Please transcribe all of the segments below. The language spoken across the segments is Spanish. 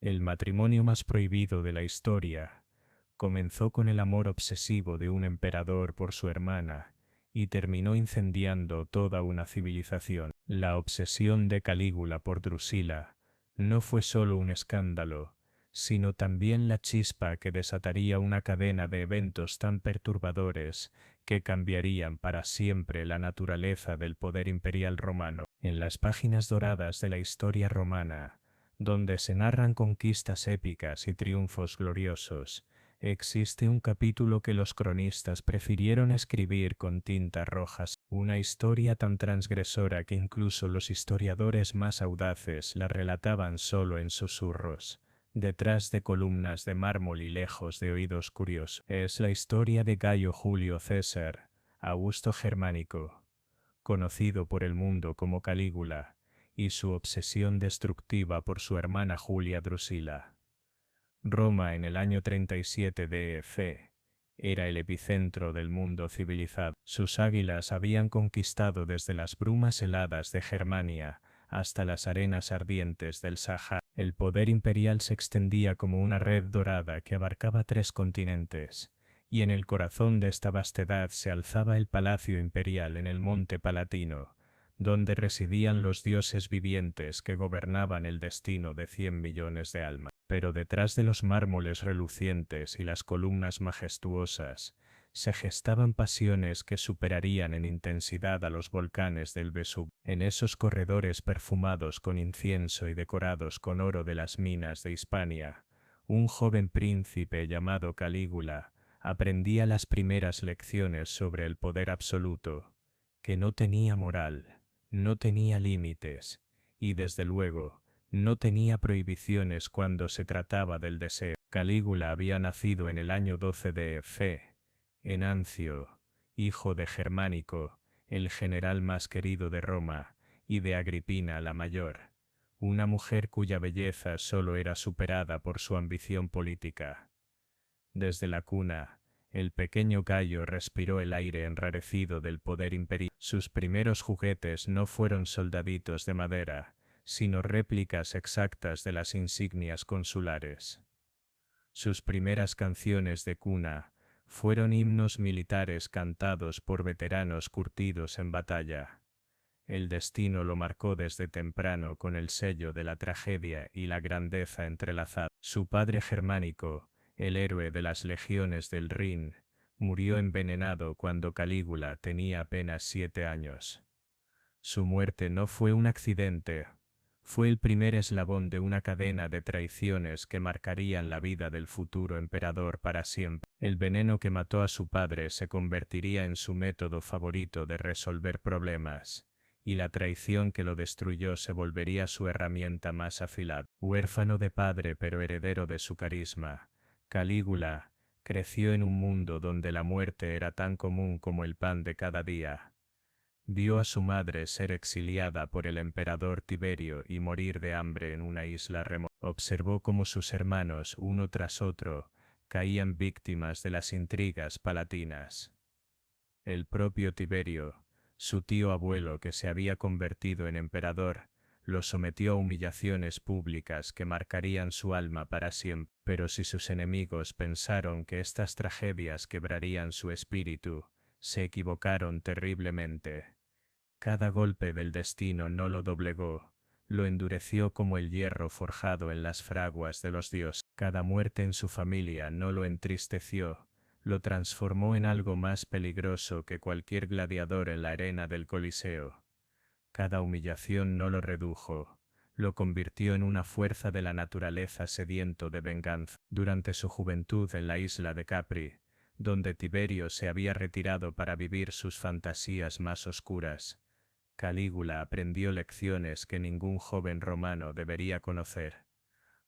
El matrimonio más prohibido de la historia comenzó con el amor obsesivo de un emperador por su hermana y terminó incendiando toda una civilización. La obsesión de Calígula por Drusila no fue solo un escándalo, sino también la chispa que desataría una cadena de eventos tan perturbadores que cambiarían para siempre la naturaleza del poder imperial romano. En las páginas doradas de la historia romana, donde se narran conquistas épicas y triunfos gloriosos, existe un capítulo que los cronistas prefirieron escribir con tintas rojas, una historia tan transgresora que incluso los historiadores más audaces la relataban solo en susurros, detrás de columnas de mármol y lejos de oídos curiosos. Es la historia de Gayo Julio César, Augusto Germánico, conocido por el mundo como Calígula, y su obsesión destructiva por su hermana Julia Drusila. Roma en el año 37 d.C. era el epicentro del mundo civilizado. Sus águilas habían conquistado desde las brumas heladas de Germania hasta las arenas ardientes del Sáhara. El poder imperial se extendía como una red dorada que abarcaba 3 continentes, y en el corazón de esta vastedad se alzaba el palacio imperial en el Monte Palatino, donde residían los dioses vivientes que gobernaban el destino de 100 millones de almas. Pero detrás de los mármoles relucientes y las columnas majestuosas, se gestaban pasiones que superarían en intensidad a los volcanes del Vesubio. En esos corredores perfumados con incienso y decorados con oro de las minas de Hispania, un joven príncipe llamado Calígula aprendía las primeras lecciones sobre el poder absoluto, que no tenía moral, no tenía límites, y desde luego, no tenía prohibiciones cuando se trataba del deseo. Calígula había nacido en el año 12 d.C., en Ancio, hijo de Germánico, el general más querido de Roma, y de Agripina la mayor, una mujer cuya belleza solo era superada por su ambición política. Desde la cuna, el pequeño Gayo respiró el aire enrarecido del poder imperial. Sus primeros juguetes no fueron soldaditos de madera, sino réplicas exactas de las insignias consulares. Sus primeras canciones de cuna fueron himnos militares cantados por veteranos curtidos en batalla. El destino lo marcó desde temprano con el sello de la tragedia y la grandeza entrelazada. Su padre Germánico, el héroe de las legiones del Rin, murió envenenado cuando Calígula tenía apenas 7 años. Su muerte no fue un accidente, fue el primer eslabón de una cadena de traiciones que marcarían la vida del futuro emperador para siempre. El veneno que mató a su padre se convertiría en su método favorito de resolver problemas, y la traición que lo destruyó se volvería su herramienta más afilada. Huérfano de padre pero heredero de su carisma, Calígula creció en un mundo donde la muerte era tan común como el pan de cada día. Vio a su madre ser exiliada por el emperador Tiberio y morir de hambre en una isla remota. Observó cómo sus hermanos, uno tras otro, caían víctimas de las intrigas palatinas. El propio Tiberio, su tío abuelo que se había convertido en emperador, lo sometió a humillaciones públicas que marcarían su alma para siempre. Pero si sus enemigos pensaron que estas tragedias quebrarían su espíritu, se equivocaron terriblemente. Cada golpe del destino no lo doblegó, lo endureció como el hierro forjado en las fraguas de los dioses. Cada muerte en su familia no lo entristeció, lo transformó en algo más peligroso que cualquier gladiador en la arena del Coliseo. Cada humillación no lo redujo, lo convirtió en una fuerza de la naturaleza sediento de venganza. Durante su juventud en la isla de Capri, donde Tiberio se había retirado para vivir sus fantasías más oscuras, Calígula aprendió lecciones que ningún joven romano debería conocer.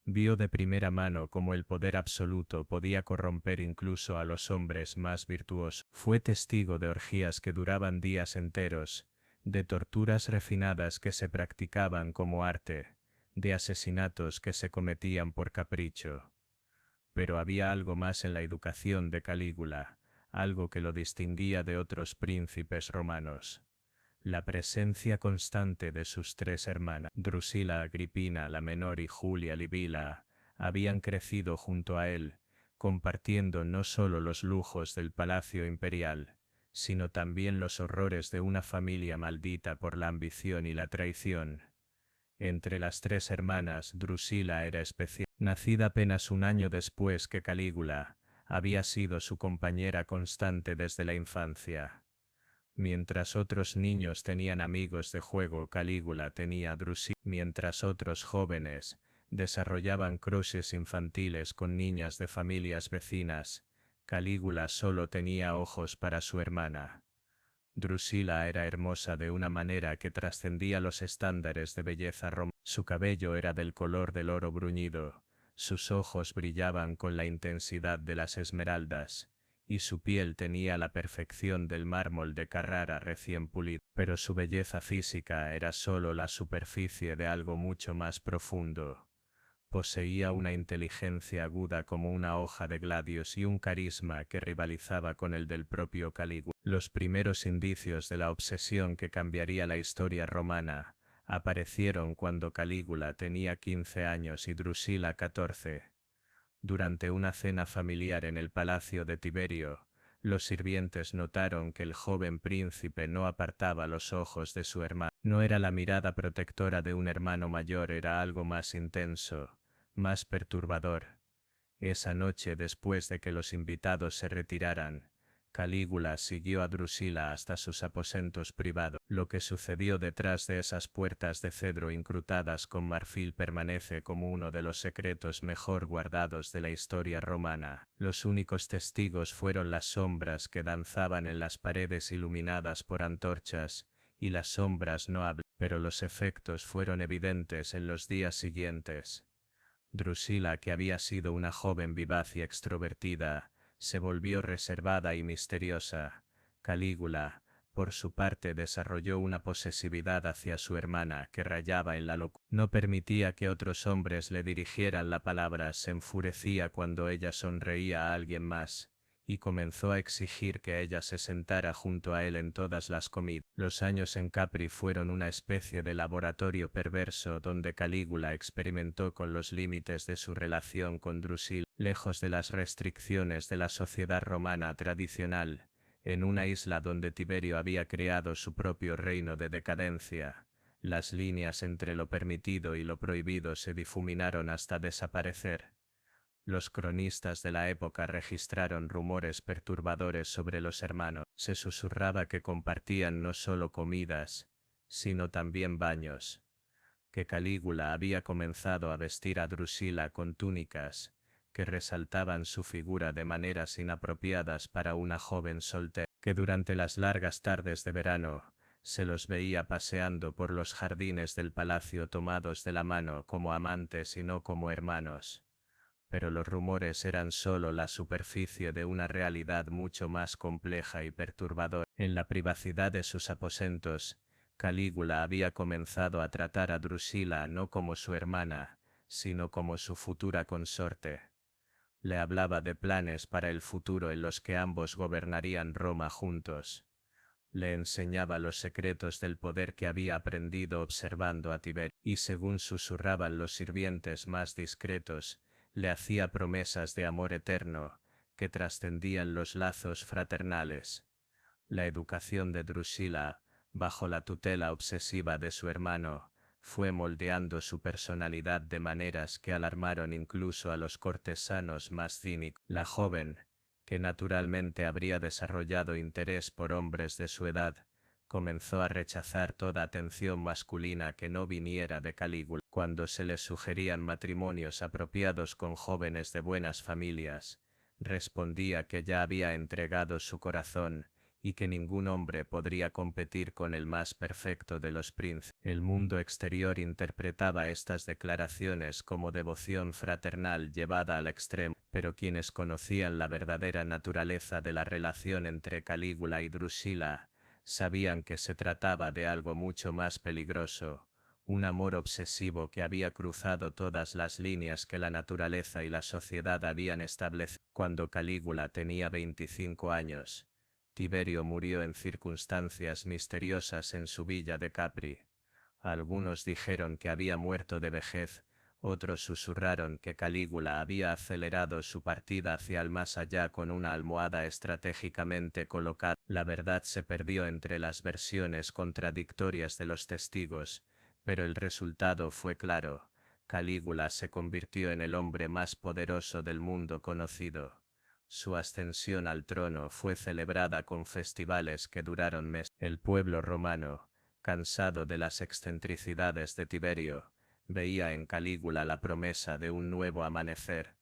Vio de primera mano cómo el poder absoluto podía corromper incluso a los hombres más virtuosos. Fue testigo de orgías que duraban días enteros, de torturas refinadas que se practicaban como arte, de asesinatos que se cometían por capricho. Pero había algo más en la educación de Calígula, algo que lo distinguía de otros príncipes romanos. La presencia constante de sus 3 hermanas, Drusila Agripina la menor y Julia Libila, habían crecido junto a él, compartiendo no solo los lujos del palacio imperial, sino también los horrores de una familia maldita por la ambición y la traición. Entre las tres hermanas, Drusila era especial. Nacida apenas un año después que Calígula, había sido su compañera constante desde la infancia. Mientras otros niños tenían amigos de juego, Calígula tenía a Drusila. Mientras otros jóvenes desarrollaban crushes infantiles con niñas de familias vecinas, Calígula solo tenía ojos para su hermana. Drusila era hermosa de una manera que trascendía los estándares de belleza romana. Su cabello era del color del oro bruñido, sus ojos brillaban con la intensidad de las esmeraldas, y su piel tenía la perfección del mármol de Carrara recién pulido. Pero su belleza física era solo la superficie de algo mucho más profundo. Poseía una inteligencia aguda como una hoja de gladios y un carisma que rivalizaba con el del propio Calígula. Los primeros indicios de la obsesión que cambiaría la historia romana aparecieron cuando Calígula tenía 15 años y Drusila 14. Durante una cena familiar en el palacio de Tiberio, los sirvientes notaron que el joven príncipe no apartaba los ojos de su hermano. No era la mirada protectora de un hermano mayor, era algo más intenso, más perturbador. Esa noche, después de que los invitados se retiraran, Calígula siguió a Drusila hasta sus aposentos privados. Lo que sucedió detrás de esas puertas de cedro incrustadas con marfil permanece como uno de los secretos mejor guardados de la historia romana. Los únicos testigos fueron las sombras que danzaban en las paredes iluminadas por antorchas, y las sombras no hablan, pero los efectos fueron evidentes en los días siguientes. Drusila, que había sido una joven vivaz y extrovertida, se volvió reservada y misteriosa. Calígula, por su parte, desarrolló una posesividad hacia su hermana que rayaba en la locura. No permitía que otros hombres le dirigieran la palabra, se enfurecía cuando ella sonreía a alguien más, y comenzó a exigir que ella se sentara junto a él en todas las comidas. Los años en Capri fueron una especie de laboratorio perverso donde Calígula experimentó con los límites de su relación con Drusila, lejos de las restricciones de la sociedad romana tradicional, en una isla donde Tiberio había creado su propio reino de decadencia. Las líneas entre lo permitido y lo prohibido se difuminaron hasta desaparecer. Los cronistas de la época registraron rumores perturbadores sobre los hermanos. Se susurraba que compartían no solo comidas, sino también baños, que Calígula había comenzado a vestir a Drusila con túnicas que resaltaban su figura de maneras inapropiadas para una joven soltera, que durante las largas tardes de verano se los veía paseando por los jardines del palacio tomados de la mano como amantes y no como hermanos. Pero los rumores eran solo la superficie de una realidad mucho más compleja y perturbadora. En la privacidad de sus aposentos, Calígula había comenzado a tratar a Drusila no como su hermana, sino como su futura consorte. Le hablaba de planes para el futuro en los que ambos gobernarían Roma juntos. Le enseñaba los secretos del poder que había aprendido observando a Tiberio, y según susurraban los sirvientes más discretos, le hacía promesas de amor eterno, que trascendían los lazos fraternales. La educación de Drusila, bajo la tutela obsesiva de su hermano, fue moldeando su personalidad de maneras que alarmaron incluso a los cortesanos más cínicos. La joven, que naturalmente habría desarrollado interés por hombres de su edad, comenzó a rechazar toda atención masculina que no viniera de Calígula. Cuando se le sugerían matrimonios apropiados con jóvenes de buenas familias, respondía que ya había entregado su corazón, y que ningún hombre podría competir con el más perfecto de los príncipes. El mundo exterior interpretaba estas declaraciones como devoción fraternal llevada al extremo, pero quienes conocían la verdadera naturaleza de la relación entre Calígula y Drusila, sabían que se trataba de algo mucho más peligroso, un amor obsesivo que había cruzado todas las líneas que la naturaleza y la sociedad habían establecido. Cuando Calígula tenía 25 años, Tiberio murió en circunstancias misteriosas en su villa de Capri. Algunos dijeron que había muerto de vejez, Otros susurraron que Calígula había acelerado su partida hacia el más allá con una almohada estratégicamente colocada. La verdad se perdió entre las versiones contradictorias de los testigos, pero el resultado fue claro. Calígula se convirtió en el hombre más poderoso del mundo conocido. Su ascensión al trono fue celebrada con festivales que duraron meses. El pueblo romano, cansado de las excentricidades de Tiberio, veía en Calígula la promesa de un nuevo amanecer.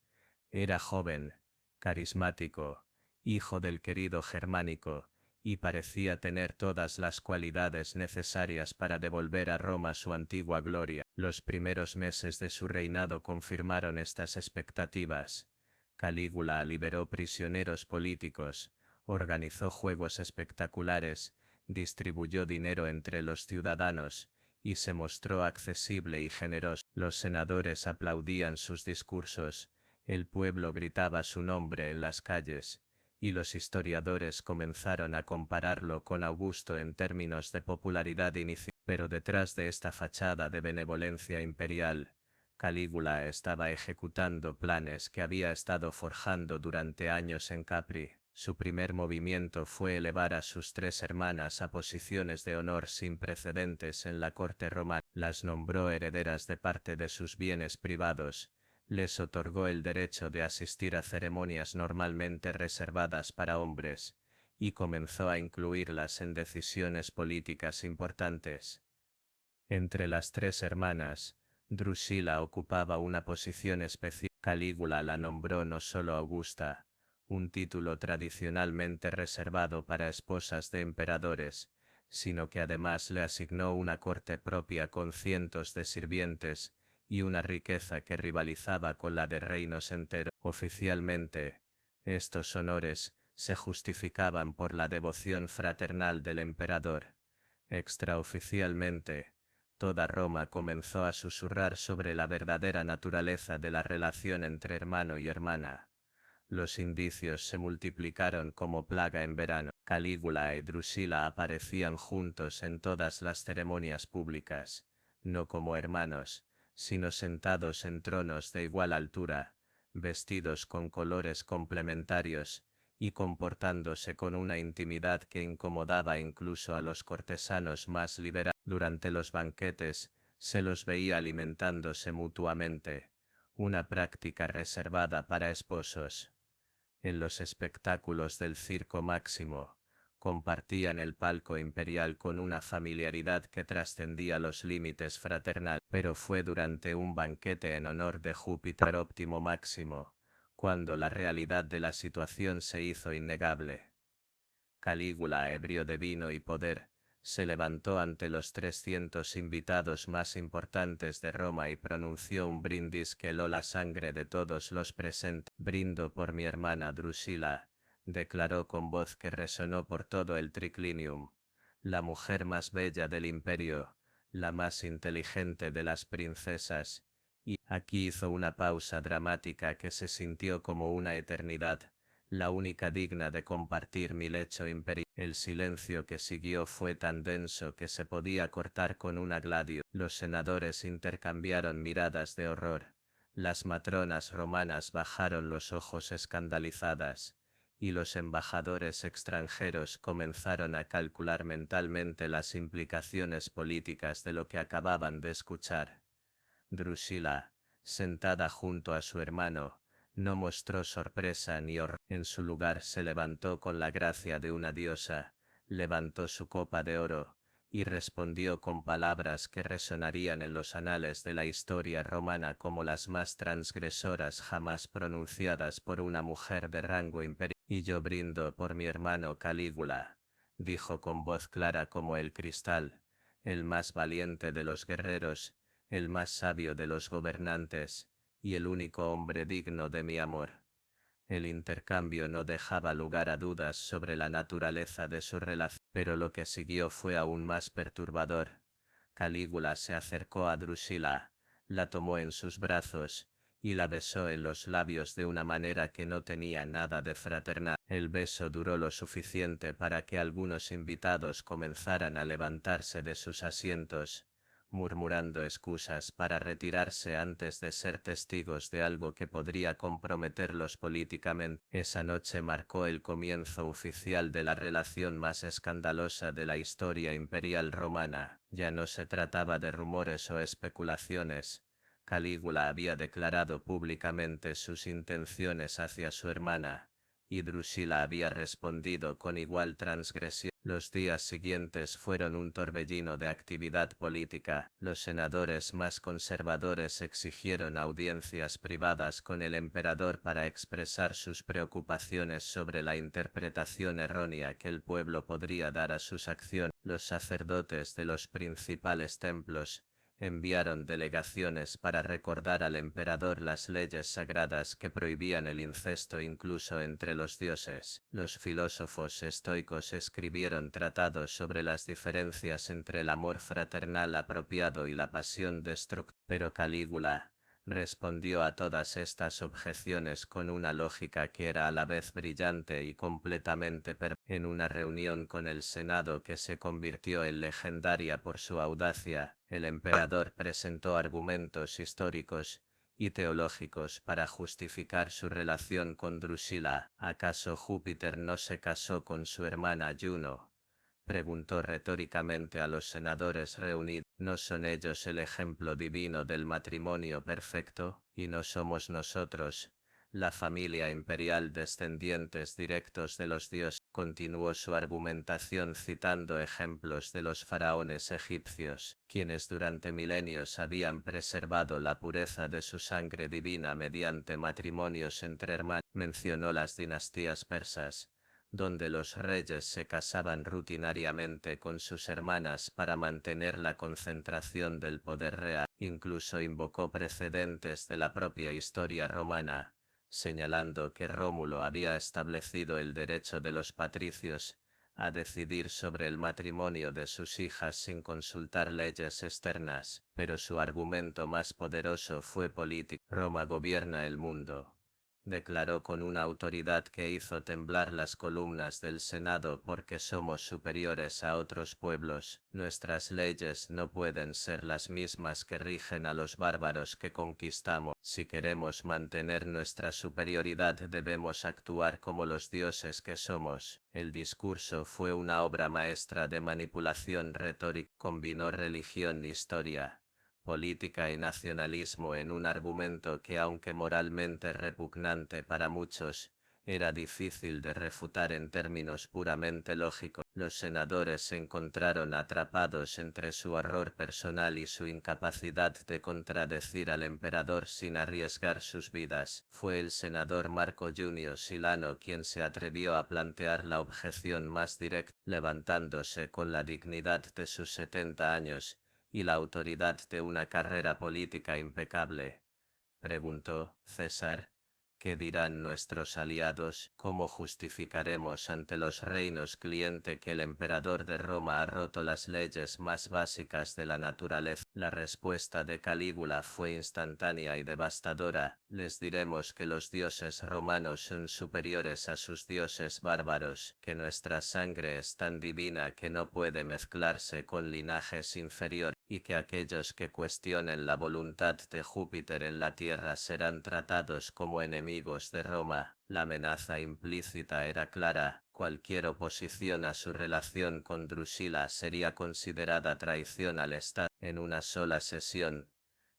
Era joven, carismático, hijo del querido Germánico, y parecía tener todas las cualidades necesarias para devolver a Roma su antigua gloria. Los primeros meses de su reinado confirmaron estas expectativas. Calígula liberó prisioneros políticos, organizó juegos espectaculares, distribuyó dinero entre los ciudadanos, y se mostró accesible y generoso. Los senadores aplaudían sus discursos, el pueblo gritaba su nombre en las calles, y los historiadores comenzaron a compararlo con Augusto en términos de popularidad inicial. Pero detrás de esta fachada de benevolencia imperial, Calígula estaba ejecutando planes que había estado forjando durante años en Capri. Su primer movimiento fue elevar a sus 3 hermanas a posiciones de honor sin precedentes en la corte romana. Las nombró herederas de parte de sus bienes privados, les otorgó el derecho de asistir a ceremonias normalmente reservadas para hombres, y comenzó a incluirlas en decisiones políticas importantes. Entre las 3 hermanas, Drusila ocupaba una posición especial. Calígula la nombró no solo Augusta, un título tradicionalmente reservado para esposas de emperadores, sino que además le asignó una corte propia con cientos de sirvientes, y una riqueza que rivalizaba con la de reinos enteros. Oficialmente, estos honores se justificaban por la devoción fraternal del emperador. Extraoficialmente, toda Roma comenzó a susurrar sobre la verdadera naturaleza de la relación entre hermano y hermana. Los indicios se multiplicaron como plaga en verano. Calígula y Drusila aparecían juntos en todas las ceremonias públicas, no como hermanos, sino sentados en tronos de igual altura, vestidos con colores complementarios, y comportándose con una intimidad que incomodaba incluso a los cortesanos más liberales. Durante los banquetes, se los veía alimentándose mutuamente, una práctica reservada para esposos. En los espectáculos del Circo Máximo, compartían el palco imperial con una familiaridad que trascendía los límites fraternales. Pero fue durante un banquete en honor de Júpiter Óptimo Máximo, cuando la realidad de la situación se hizo innegable. Calígula, ebrio de vino y poder, se levantó ante los 300 invitados más importantes de Roma y pronunció un brindis que heló la sangre de todos los presentes. Brindo por mi hermana Drusila, declaró con voz que resonó por todo el triclinium, la mujer más bella del imperio, la más inteligente de las princesas. Y aquí hizo una pausa dramática que se sintió como una eternidad, la única digna de compartir mi lecho imperial. El silencio que siguió fue tan denso que se podía cortar con una gladio. Los senadores intercambiaron miradas de horror. Las matronas romanas bajaron los ojos escandalizadas, y los embajadores extranjeros comenzaron a calcular mentalmente las implicaciones políticas de lo que acababan de escuchar. Drusila, sentada junto a su hermano, no mostró sorpresa ni horror. En su lugar se levantó con la gracia de una diosa, levantó su copa de oro, y respondió con palabras que resonarían en los anales de la historia romana como las más transgresoras jamás pronunciadas por una mujer de rango imperial. Y yo brindo por mi hermano Calígula, dijo con voz clara como el cristal, el más valiente de los guerreros, el más sabio de los gobernantes, y el único hombre digno de mi amor. El intercambio no dejaba lugar a dudas sobre la naturaleza de su relación, pero lo que siguió fue aún más perturbador. Calígula se acercó a Drusila, la tomó en sus brazos, y la besó en los labios de una manera que no tenía nada de fraternal. El beso duró lo suficiente para que algunos invitados comenzaran a levantarse de sus asientos. murmurando excusas para retirarse antes de ser testigos de algo que podría comprometerlos políticamente. Esa noche marcó el comienzo oficial de la relación más escandalosa de la historia imperial romana. Ya no se trataba de rumores o especulaciones. Calígula había declarado públicamente sus intenciones hacia su hermana, y Drusila había respondido con igual transgresión. Los días siguientes fueron un torbellino de actividad política. Los senadores más conservadores exigieron audiencias privadas con el emperador para expresar sus preocupaciones sobre la interpretación errónea que el pueblo podría dar a sus acciones. Los sacerdotes de los principales templos enviaron delegaciones para recordar al emperador las leyes sagradas que prohibían el incesto incluso entre los dioses. Los filósofos estoicos escribieron tratados sobre las diferencias entre el amor fraternal apropiado y la pasión destructiva. Pero Calígula respondió a todas estas objeciones con una lógica que era a la vez brillante y completamente en una reunión con el Senado que se convirtió en legendaria por su audacia, el emperador presentó argumentos históricos y teológicos para justificar su relación con Drusila. ¿Acaso Júpiter no se casó con su hermana Juno?, preguntó retóricamente a los senadores reunidos. ¿No son ellos el ejemplo divino del matrimonio perfecto, y no somos nosotros, la familia imperial, descendientes directos de los dioses? Continuó su argumentación citando ejemplos de los faraones egipcios, quienes durante milenios habían preservado la pureza de su sangre divina mediante matrimonios entre hermanos. Mencionó las dinastías persas, donde los reyes se casaban rutinariamente con sus hermanas para mantener la concentración del poder real. Incluso invocó precedentes de la propia historia romana, señalando que Rómulo había establecido el derecho de los patricios a decidir sobre el matrimonio de sus hijas sin consultar leyes externas. Pero su argumento más poderoso fue político. Roma gobierna el mundo, declaró con una autoridad que hizo temblar las columnas del Senado, porque somos superiores a otros pueblos. Nuestras leyes no pueden ser las mismas que rigen a los bárbaros que conquistamos. Si queremos mantener nuestra superioridad, debemos actuar como los dioses que somos. El discurso fue una obra maestra de manipulación retórica. Combinó religión, historia, política y nacionalismo en un argumento que, aunque moralmente repugnante para muchos, era difícil de refutar en términos puramente lógicos. Los senadores se encontraron atrapados entre su horror personal y su incapacidad de contradecir al emperador sin arriesgar sus vidas. Fue el senador Marco Junio Silano quien se atrevió a plantear la objeción más directa, levantándose con la dignidad de sus 70 años y la autoridad de una carrera política impecable. Preguntó: César, ¿qué dirán nuestros aliados? ¿Cómo justificaremos ante los reinos cliente que el emperador de Roma ha roto las leyes más básicas de la naturaleza? La respuesta de Calígula fue instantánea y devastadora. Les diremos que los dioses romanos son superiores a sus dioses bárbaros, que nuestra sangre es tan divina que no puede mezclarse con linajes inferiores, y que aquellos que cuestionen la voluntad de Júpiter en la tierra serán tratados como enemigos de Roma. La amenaza implícita era clara: cualquier oposición a su relación con Drusila sería considerada traición al Estado. En una sola sesión,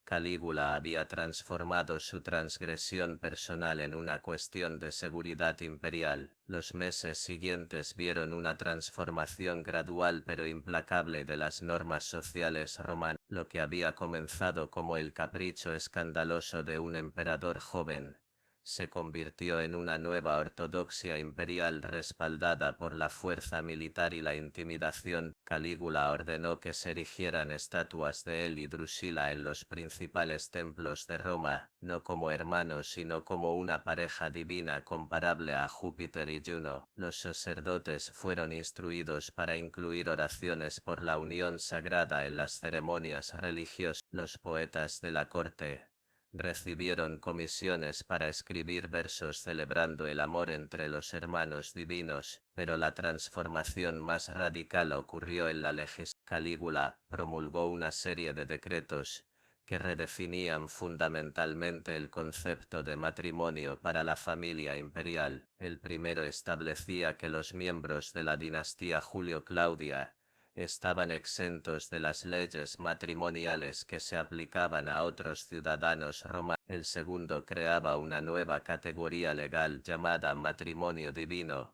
Calígula había transformado su transgresión personal en una cuestión de seguridad imperial. Los meses siguientes vieron una transformación gradual pero implacable de las normas sociales romanas. Lo que había comenzado como el capricho escandaloso de un emperador joven se convirtió en una nueva ortodoxia imperial respaldada por la fuerza militar y la intimidación. Calígula ordenó que se erigieran estatuas de él y Drusila en los principales templos de Roma, no como hermanos sino como una pareja divina comparable a Júpiter y Juno. Los sacerdotes fueron instruidos para incluir oraciones por la unión sagrada en las ceremonias religiosas. Los poetas de la corte Recibieron comisiones para escribir versos celebrando el amor entre los hermanos divinos, pero la transformación más radical ocurrió en la legislación. Calígula promulgó una serie de decretos que redefinían fundamentalmente el concepto de matrimonio para la familia imperial. El primero establecía que los miembros de la dinastía Julio-Claudia estaban exentos de las leyes matrimoniales que se aplicaban a otros ciudadanos romanos. El segundo creaba una nueva categoría legal llamada matrimonio divino,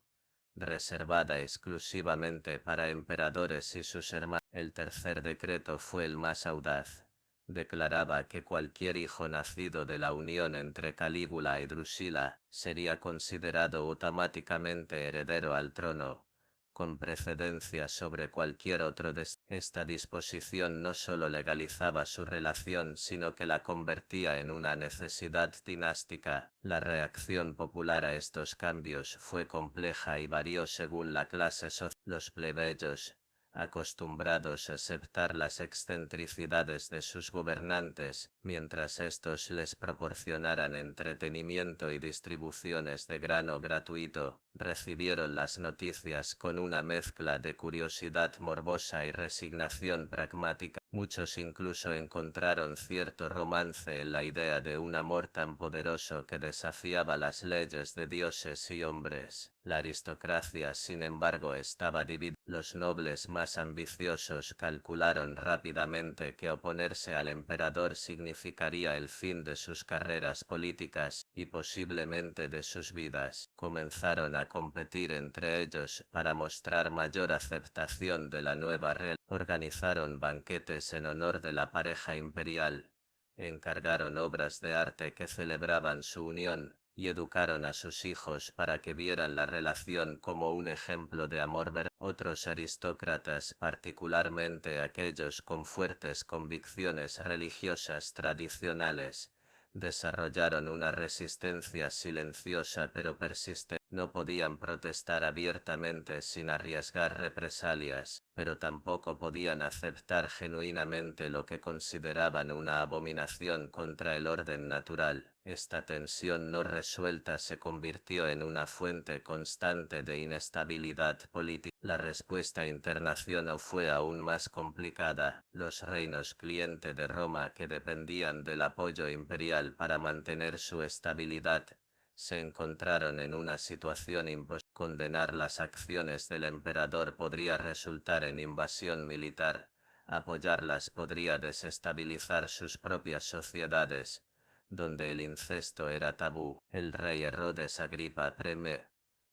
reservada exclusivamente para emperadores y sus hermanos. El tercer decreto fue el más audaz. Declaraba que cualquier hijo nacido de la unión entre Calígula y Drusila sería considerado automáticamente heredero al trono, con precedencia sobre cualquier otro. Esta disposición no solo legalizaba su relación, sino que la convertía en una necesidad dinástica. La reacción popular a estos cambios fue compleja y varió según la clase social. Los plebeyos, acostumbrados a aceptar las excentricidades de sus gobernantes, mientras estos les proporcionaran entretenimiento y distribuciones de grano gratuito, recibieron las noticias con una mezcla de curiosidad morbosa y resignación pragmática. Muchos incluso encontraron cierto romance en la idea de un amor tan poderoso que desafiaba las leyes de dioses y hombres. La aristocracia, sin embargo, estaba dividida. Los nobles más ambiciosos calcularon rápidamente que oponerse al emperador significaría el fin de sus carreras políticas y posiblemente de sus vidas. Comenzaron a competir entre ellos para mostrar mayor aceptación de la nueva realidad. Organizaron banquetes en honor de la pareja imperial, encargaron obras de arte que celebraban su unión, y educaron a sus hijos para que vieran la relación como un ejemplo de amor verdadero. Otros aristócratas, particularmente aquellos con fuertes convicciones religiosas tradicionales, desarrollaron una resistencia silenciosa pero persistente. No podían protestar abiertamente sin arriesgar represalias, pero tampoco podían aceptar genuinamente lo que consideraban una abominación contra el orden natural. Esta tensión no resuelta se convirtió en una fuente constante de inestabilidad política. La respuesta internacional fue aún más complicada. Los reinos cliente de Roma, que dependían del apoyo imperial para mantener su estabilidad, se encontraron en una situación imposible. Condenar las acciones del emperador podría resultar en invasión militar. Apoyarlas podría desestabilizar sus propias sociedades, donde el incesto era tabú. El rey Herodes Agripa I,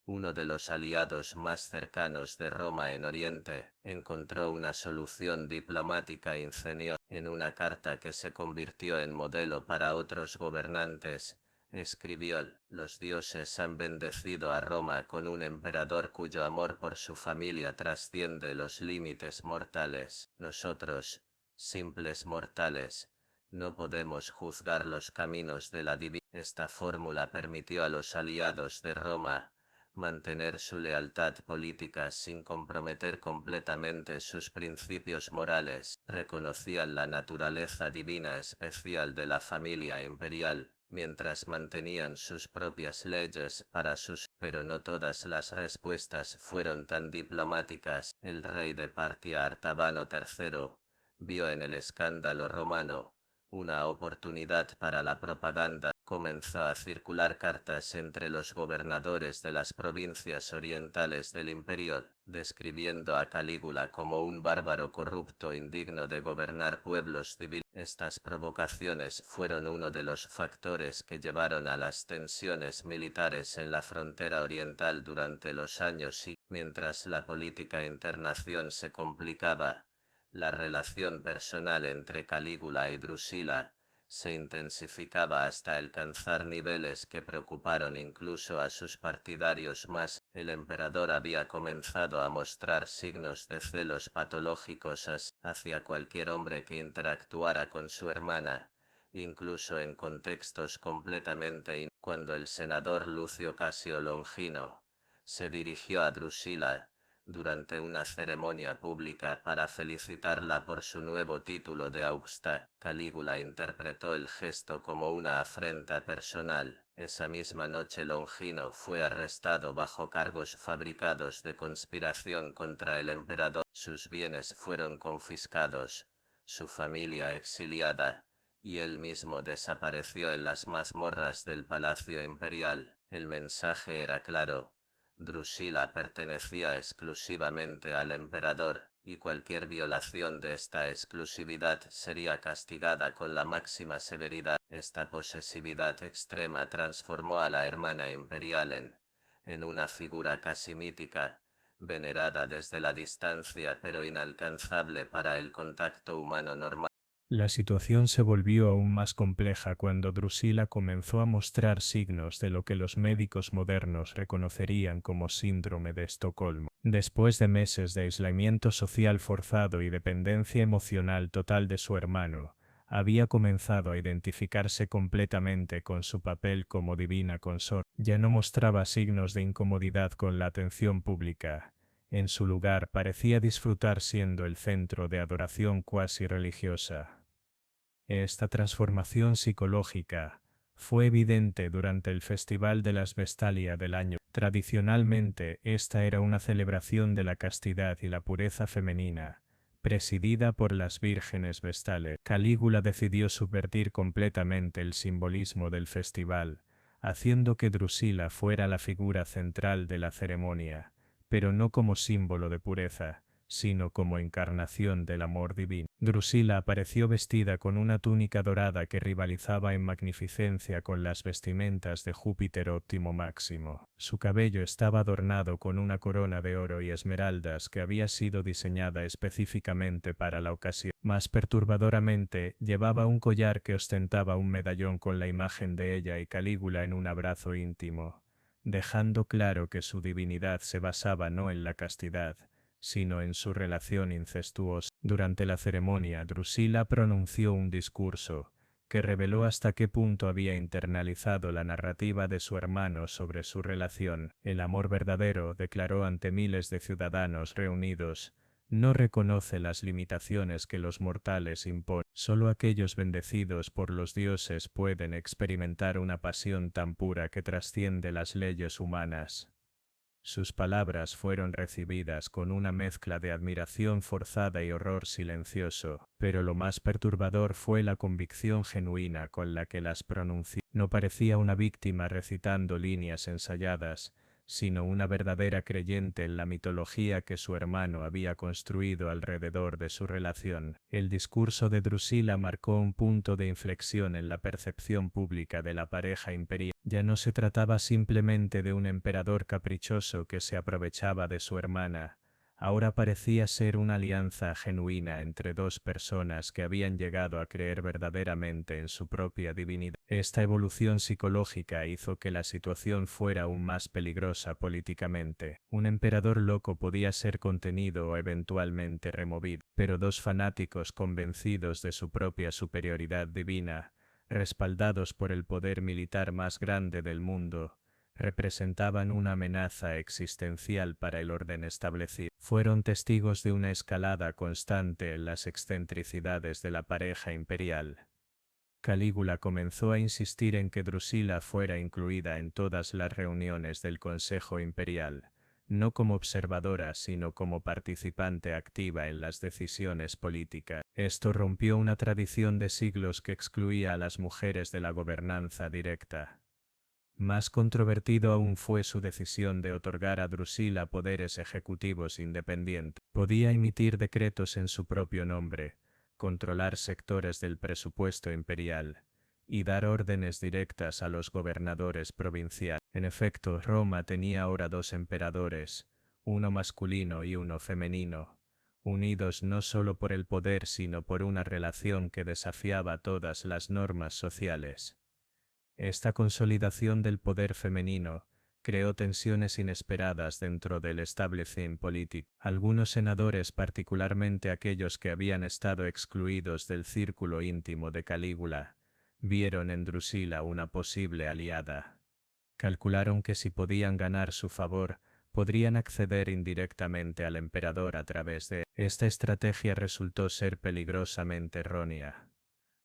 uno de los aliados más cercanos de Roma en Oriente, encontró una solución diplomática ingeniosa. En una carta que se convirtió en modelo para otros gobernantes, escribió: los dioses han bendecido a Roma con un emperador cuyo amor por su familia trasciende los límites mortales. Nosotros, simples mortales, no podemos juzgar los caminos de la divinidad. Esta fórmula permitió a los aliados de Roma mantener su lealtad política sin comprometer completamente sus principios morales. Reconocían la naturaleza divina especial de la familia imperial, mientras mantenían sus propias leyes para sus... Pero no todas las respuestas fueron tan diplomáticas. El rey de Partia, Artabano III, vio en el escándalo romano una oportunidad para la propaganda. Comenzó a circular cartas entre los gobernadores de las provincias orientales del imperio, describiendo a Calígula como un bárbaro corrupto indigno de gobernar pueblos civiles. Estas provocaciones fueron uno de los factores que llevaron a las tensiones militares en la frontera oriental durante los años y, mientras la política internacional se complicaba, la relación personal entre Calígula y Drusila se intensificaba hasta alcanzar niveles que preocuparon incluso a sus partidarios más. El emperador había comenzado a mostrar signos de celos patológicos hacia cualquier hombre que interactuara con su hermana, incluso en contextos completamente cuando el senador Lucio Casio Longino se dirigió a Drusila, Durante una ceremonia pública para felicitarla por su nuevo título de Augusta, Calígula interpretó el gesto como una afrenta personal. Esa misma noche Longino fue arrestado bajo cargos fabricados de conspiración contra el emperador. Sus bienes fueron confiscados, su familia exiliada, y él mismo desapareció en las mazmorras del Palacio Imperial. El mensaje era claro. Drusila pertenecía exclusivamente al emperador, y cualquier violación de esta exclusividad sería castigada con la máxima severidad. Esta posesividad extrema transformó a la hermana imperial en una figura casi mítica, venerada desde la distancia pero inalcanzable para el contacto humano normal. La situación se volvió aún más compleja cuando Drusila comenzó a mostrar signos de lo que los médicos modernos reconocerían como síndrome de Estocolmo. Después de meses de aislamiento social forzado y dependencia emocional total de su hermano, había comenzado a identificarse completamente con su papel como divina consorte. Ya no mostraba signos de incomodidad con la atención pública. En su lugar parecía disfrutar siendo el centro de adoración cuasi religiosa. Esta transformación psicológica fue evidente durante el Festival de las Vestalia del año. Tradicionalmente, esta era una celebración de la castidad y la pureza femenina, presidida por las vírgenes vestales. Calígula decidió subvertir completamente el simbolismo del festival, haciendo que Drusila fuera la figura central de la ceremonia, pero no como símbolo de pureza, sino como encarnación del amor divino. Drusila apareció vestida con una túnica dorada que rivalizaba en magnificencia con las vestimentas de Júpiter Óptimo Máximo. Su cabello estaba adornado con una corona de oro y esmeraldas que había sido diseñada específicamente para la ocasión. Más perturbadoramente, llevaba un collar que ostentaba un medallón con la imagen de ella y Calígula en un abrazo íntimo, dejando claro que su divinidad se basaba no en la castidad, sino en su relación incestuosa. Durante la ceremonia, Drusila pronunció un discurso que reveló hasta qué punto había internalizado la narrativa de su hermano sobre su relación. El amor verdadero, declaró ante miles de ciudadanos reunidos, no reconoce las limitaciones que los mortales imponen. Solo aquellos bendecidos por los dioses pueden experimentar una pasión tan pura que trasciende las leyes humanas. Sus palabras fueron recibidas con una mezcla de admiración forzada y horror silencioso, pero lo más perturbador fue la convicción genuina con la que las pronunció. No parecía una víctima recitando líneas ensayadas, sino una verdadera creyente en la mitología que su hermano había construido alrededor de su relación. El discurso de Drusila marcó un punto de inflexión en la percepción pública de la pareja imperial. Ya no se trataba simplemente de un emperador caprichoso que se aprovechaba de su hermana. Ahora parecía ser una alianza genuina entre dos personas que habían llegado a creer verdaderamente en su propia divinidad. Esta evolución psicológica hizo que la situación fuera aún más peligrosa políticamente. Un emperador loco podía ser contenido o eventualmente removido, pero dos fanáticos convencidos de su propia superioridad divina, respaldados por el poder militar más grande del mundo, representaban una amenaza existencial para el orden establecido. Fueron testigos de una escalada constante en las excentricidades de la pareja imperial. Calígula comenzó a insistir en que Drusila fuera incluida en todas las reuniones del Consejo Imperial, no como observadora sino como participante activa en las decisiones políticas. Esto rompió una tradición de siglos que excluía a las mujeres de la gobernanza directa. Más controvertido aún fue su decisión de otorgar a Drusila poderes ejecutivos independientes. Podía emitir decretos en su propio nombre, controlar sectores del presupuesto imperial, y dar órdenes directas a los gobernadores provinciales. En efecto, Roma tenía ahora dos emperadores, uno masculino y uno femenino, unidos no solo por el poder sino por una relación que desafiaba todas las normas sociales. Esta consolidación del poder femenino creó tensiones inesperadas dentro del establishment político. Algunos senadores, particularmente aquellos que habían estado excluidos del círculo íntimo de Calígula, vieron en Drusila una posible aliada. Calcularon que si podían ganar su favor, podrían acceder indirectamente al emperador a través de esta estrategia resultó ser peligrosamente errónea.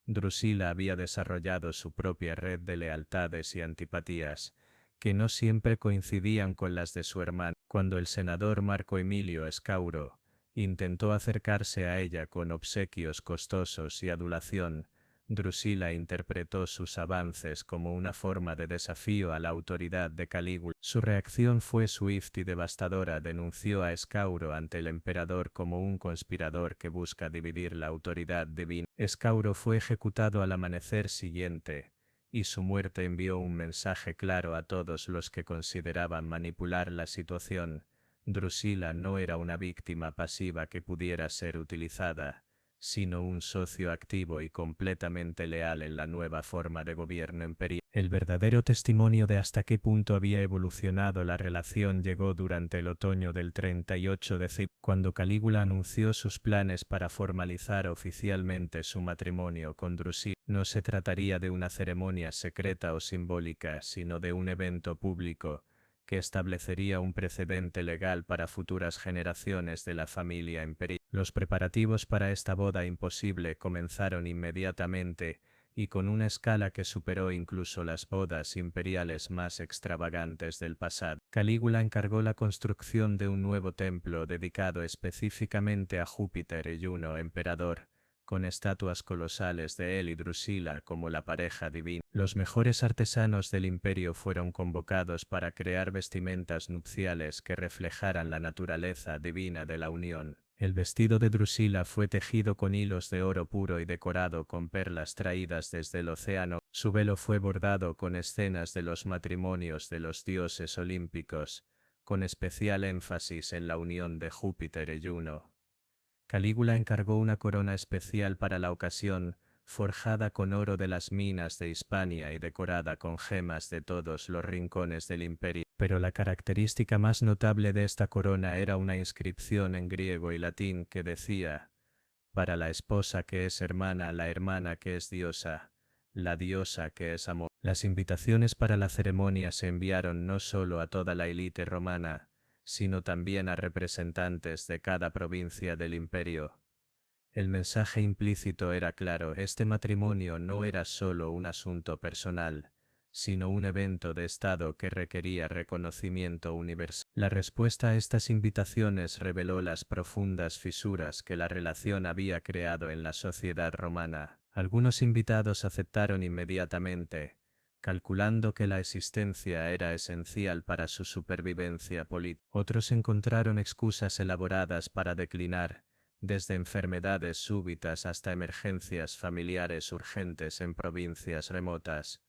Drusila había desarrollado su propia red de lealtades y antipatías, que no siempre coincidían con las de su hermano. Cuando el senador Marco Emilio Escauro intentó acercarse a ella con obsequios costosos y adulación, Drusila interpretó sus avances como una forma de desafío a la autoridad de Calígula. Su reacción fue swift y devastadora. Denunció a Escauro ante el emperador como un conspirador que busca dividir la autoridad divina. Escauro fue ejecutado al amanecer siguiente, y su muerte envió un mensaje claro a todos los que consideraban manipular la situación. Drusila no era una víctima pasiva que pudiera ser utilizada, sino un socio activo y completamente leal en la nueva forma de gobierno imperial. El verdadero testimonio de hasta qué punto había evolucionado la relación llegó durante el otoño del 38 de cuando Calígula anunció sus planes para formalizar oficialmente su matrimonio con Drusila. No se trataría de una ceremonia secreta o simbólica, sino de un evento público que establecería un precedente legal para futuras generaciones de la familia imperial. Los preparativos para esta boda imposible comenzaron inmediatamente, y con una escala que superó incluso las bodas imperiales más extravagantes del pasado. Calígula encargó la construcción de un nuevo templo dedicado específicamente a Júpiter y Juno emperador, con estatuas colosales de él y Drusila como la pareja divina. Los mejores artesanos del imperio fueron convocados para crear vestimentas nupciales que reflejaran la naturaleza divina de la unión. El vestido de Drusila fue tejido con hilos de oro puro y decorado con perlas traídas desde el océano. Su velo fue bordado con escenas de los matrimonios de los dioses olímpicos, con especial énfasis en la unión de Júpiter y Juno. Calígula encargó una corona especial para la ocasión, forjada con oro de las minas de Hispania y decorada con gemas de todos los rincones del imperio. Pero la característica más notable de esta corona era una inscripción en griego y latín que decía: para la esposa que es hermana, la hermana que es diosa, la diosa que es amor. Las invitaciones para la ceremonia se enviaron no solo a toda la élite romana, sino también a representantes de cada provincia del imperio. El mensaje implícito era claro: este matrimonio no era solo un asunto personal, sino un evento de Estado que requería reconocimiento universal. La respuesta a estas invitaciones reveló las profundas fisuras que la relación había creado en la sociedad romana. Algunos invitados aceptaron inmediatamente, calculando que la existencia era esencial para su supervivencia política. Otros encontraron excusas elaboradas para declinar, desde enfermedades súbitas hasta emergencias familiares urgentes en provincias remotas.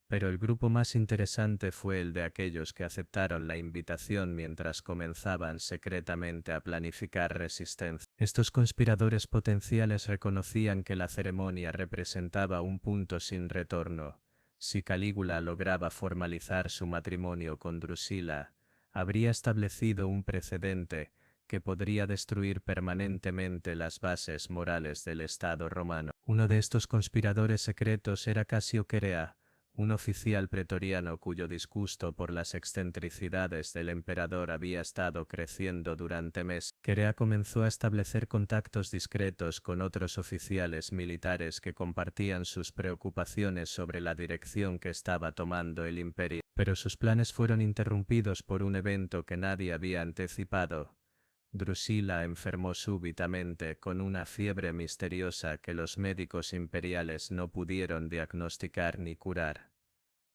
Pero el grupo más interesante fue el de aquellos que aceptaron la invitación mientras comenzaban secretamente a planificar resistencia. Estos conspiradores potenciales reconocían que la ceremonia representaba un punto sin retorno. Si Calígula lograba formalizar su matrimonio con Drusila, habría establecido un precedente que podría destruir permanentemente las bases morales del Estado romano. Uno de estos conspiradores secretos era Casio Querea, un oficial pretoriano cuyo disgusto por las excentricidades del emperador había estado creciendo durante meses. Querea comenzó a establecer contactos discretos con otros oficiales militares que compartían sus preocupaciones sobre la dirección que estaba tomando el imperio. Pero sus planes fueron interrumpidos por un evento que nadie había anticipado. Drusila enfermó súbitamente con una fiebre misteriosa que los médicos imperiales no pudieron diagnosticar ni curar.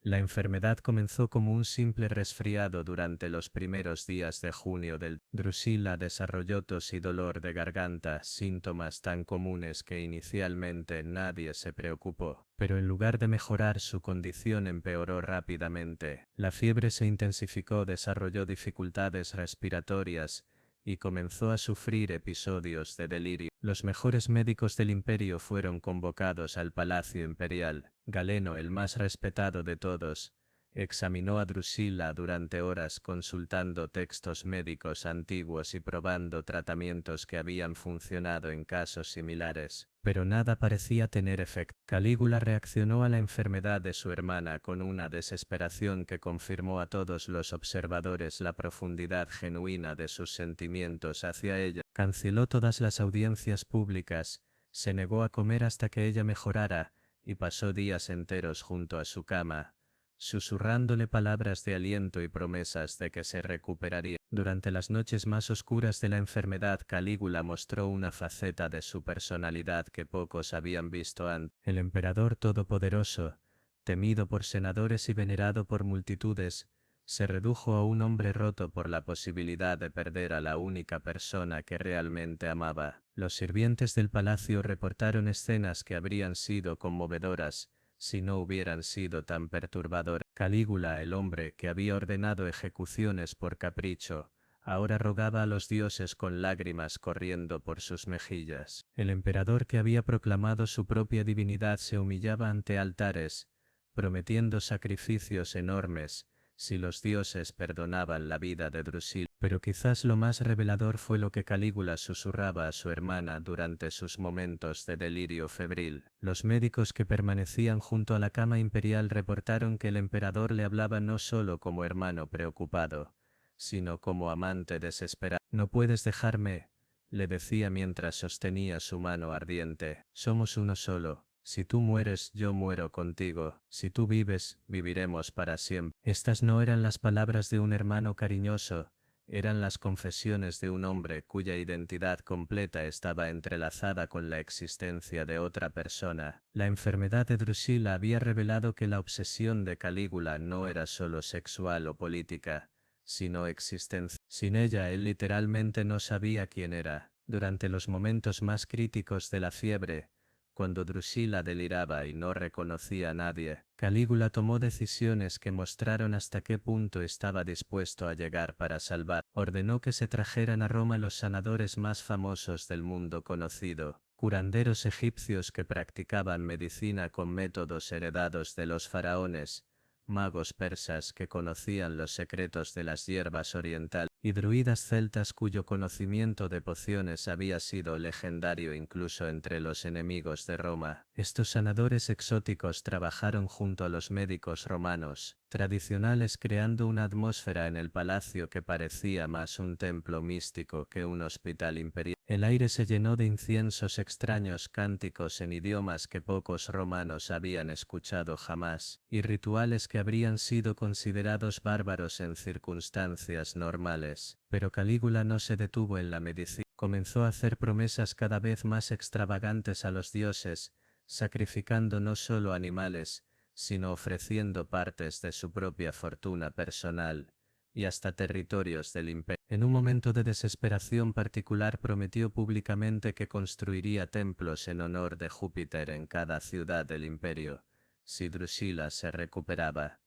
La enfermedad comenzó como un simple resfriado durante los primeros días de junio Drusila desarrolló tos y dolor de garganta, síntomas tan comunes que inicialmente nadie se preocupó. Pero en lugar de mejorar, su condición empeoró rápidamente. La fiebre se intensificó, desarrolló dificultades respiratorias y comenzó a sufrir episodios de delirio. Los mejores médicos del imperio fueron convocados al Palacio Imperial. Galeno, el más respetado de todos, Examinó a Drusila durante horas consultando textos médicos antiguos y probando tratamientos que habían funcionado en casos similares, pero nada parecía tener efecto. Calígula reaccionó a la enfermedad de su hermana con una desesperación que confirmó a todos los observadores la profundidad genuina de sus sentimientos hacia ella. Canceló todas las audiencias públicas, se negó a comer hasta que ella mejorara, y pasó días enteros junto a su cama, susurrándole palabras de aliento y promesas de que se recuperaría. Durante las noches más oscuras de la enfermedad, Calígula mostró una faceta de su personalidad que pocos habían visto antes. El emperador todopoderoso, temido por senadores y venerado por multitudes, se redujo a un hombre roto por la posibilidad de perder a la única persona que realmente amaba. Los sirvientes del palacio reportaron escenas que habrían sido conmovedoras, si no hubieran sido tan perturbadoras. Calígula, el hombre que había ordenado ejecuciones por capricho, ahora rogaba a los dioses con lágrimas corriendo por sus mejillas. El emperador que había proclamado su propia divinidad se humillaba ante altares, prometiendo sacrificios enormes, si los dioses perdonaban la vida de Drusila. Pero quizás lo más revelador fue lo que Calígula susurraba a su hermana durante sus momentos de delirio febril. Los médicos que permanecían junto a la cama imperial reportaron que el emperador le hablaba no solo como hermano preocupado, sino como amante desesperado. «No puedes dejarme», le decía mientras sostenía su mano ardiente. «Somos uno solo. Si tú mueres, yo muero contigo. Si tú vives, viviremos para siempre». Estas no eran las palabras de un hermano cariñoso, eran las confesiones de un hombre cuya identidad completa estaba entrelazada con la existencia de otra persona. La enfermedad de Drusila había revelado que la obsesión de Calígula no era solo sexual o política, sino existencial. Sin ella él literalmente no sabía quién era. Durante los momentos más críticos de la fiebre, cuando Drusila deliraba y no reconocía a nadie, Calígula tomó decisiones que mostraron hasta qué punto estaba dispuesto a llegar para salvar. Ordenó que se trajeran a Roma los sanadores más famosos del mundo conocido, curanderos egipcios que practicaban medicina con métodos heredados de los faraones, magos persas que conocían los secretos de las hierbas orientales, y druidas celtas cuyo conocimiento de pociones había sido legendario incluso entre los enemigos de Roma. Estos sanadores exóticos trabajaron junto a los médicos romanos, tradicionales, creando una atmósfera en el palacio que parecía más un templo místico que un hospital imperial. El aire se llenó de inciensos extraños, cánticos en idiomas que pocos romanos habían escuchado jamás, y rituales que habrían sido considerados bárbaros en circunstancias normales. Pero Calígula no se detuvo en la medicina. Comenzó a hacer promesas cada vez más extravagantes a los dioses, sacrificando no solo animales, sino ofreciendo partes de su propia fortuna personal, y hasta territorios del imperio. En un momento de desesperación particular prometió públicamente que construiría templos en honor de Júpiter en cada ciudad del imperio, si Drusila se recuperaba.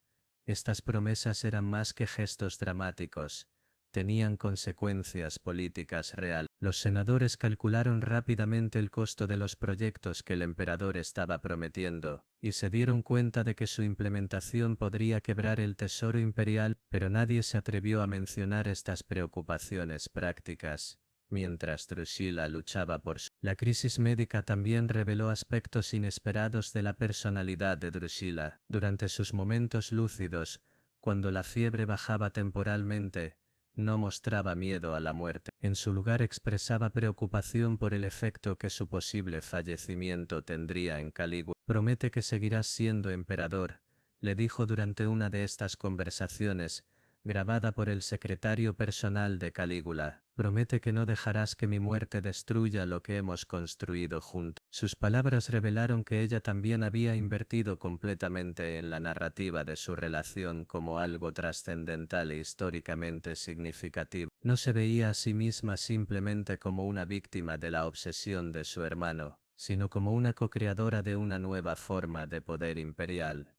Estas promesas eran más que gestos dramáticos, tenían consecuencias políticas reales. Los senadores calcularon rápidamente el costo de los proyectos que el emperador estaba prometiendo, y se dieron cuenta de que su implementación podría quebrar el tesoro imperial, pero nadie se atrevió a mencionar estas preocupaciones prácticas. Mientras Drusila luchaba por su... La crisis médica también reveló aspectos inesperados de la personalidad de Drusila. Durante sus momentos lúcidos, cuando la fiebre bajaba temporalmente, no mostraba miedo a la muerte. En su lugar expresaba preocupación por el efecto que su posible fallecimiento tendría en Calígula. «Promete que seguirás siendo emperador», le dijo durante una de estas conversaciones, grabada por el secretario personal de Calígula. «Promete que no dejarás que mi muerte destruya lo que hemos construido juntos». Sus palabras revelaron que ella también había invertido completamente en la narrativa de su relación como algo trascendental e históricamente significativo. No se veía a sí misma simplemente como una víctima de la obsesión de su hermano, sino como una co-creadora de una nueva forma de poder imperial.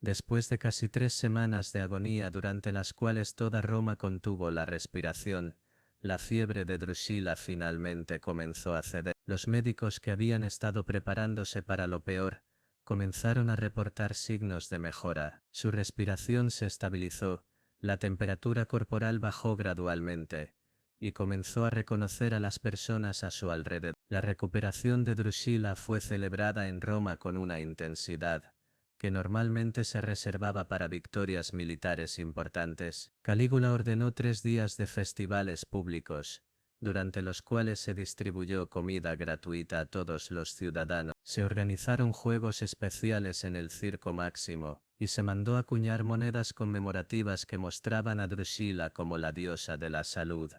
Después de casi 3 semanas de agonía durante las cuales toda Roma contuvo la respiración, la fiebre de Drusila finalmente comenzó a ceder. Los médicos que habían estado preparándose para lo peor, comenzaron a reportar signos de mejora. Su respiración se estabilizó, la temperatura corporal bajó gradualmente, y comenzó a reconocer a las personas a su alrededor. La recuperación de Drusila fue celebrada en Roma con una intensidad que normalmente se reservaba para victorias militares importantes. Calígula ordenó 3 días de festivales públicos, durante los cuales se distribuyó comida gratuita a todos los ciudadanos. Se organizaron juegos especiales en el Circo Máximo, y se mandó acuñar monedas conmemorativas que mostraban a Drusila como la diosa de la salud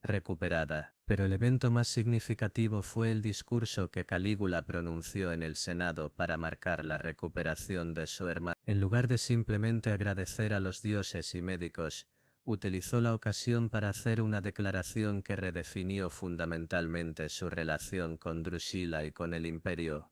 recuperada. Pero el evento más significativo fue el discurso que Calígula pronunció en el Senado para marcar la recuperación de su hermana. En lugar de simplemente agradecer a los dioses y médicos, utilizó la ocasión para hacer una declaración que redefinió fundamentalmente su relación con Drusila y con el imperio.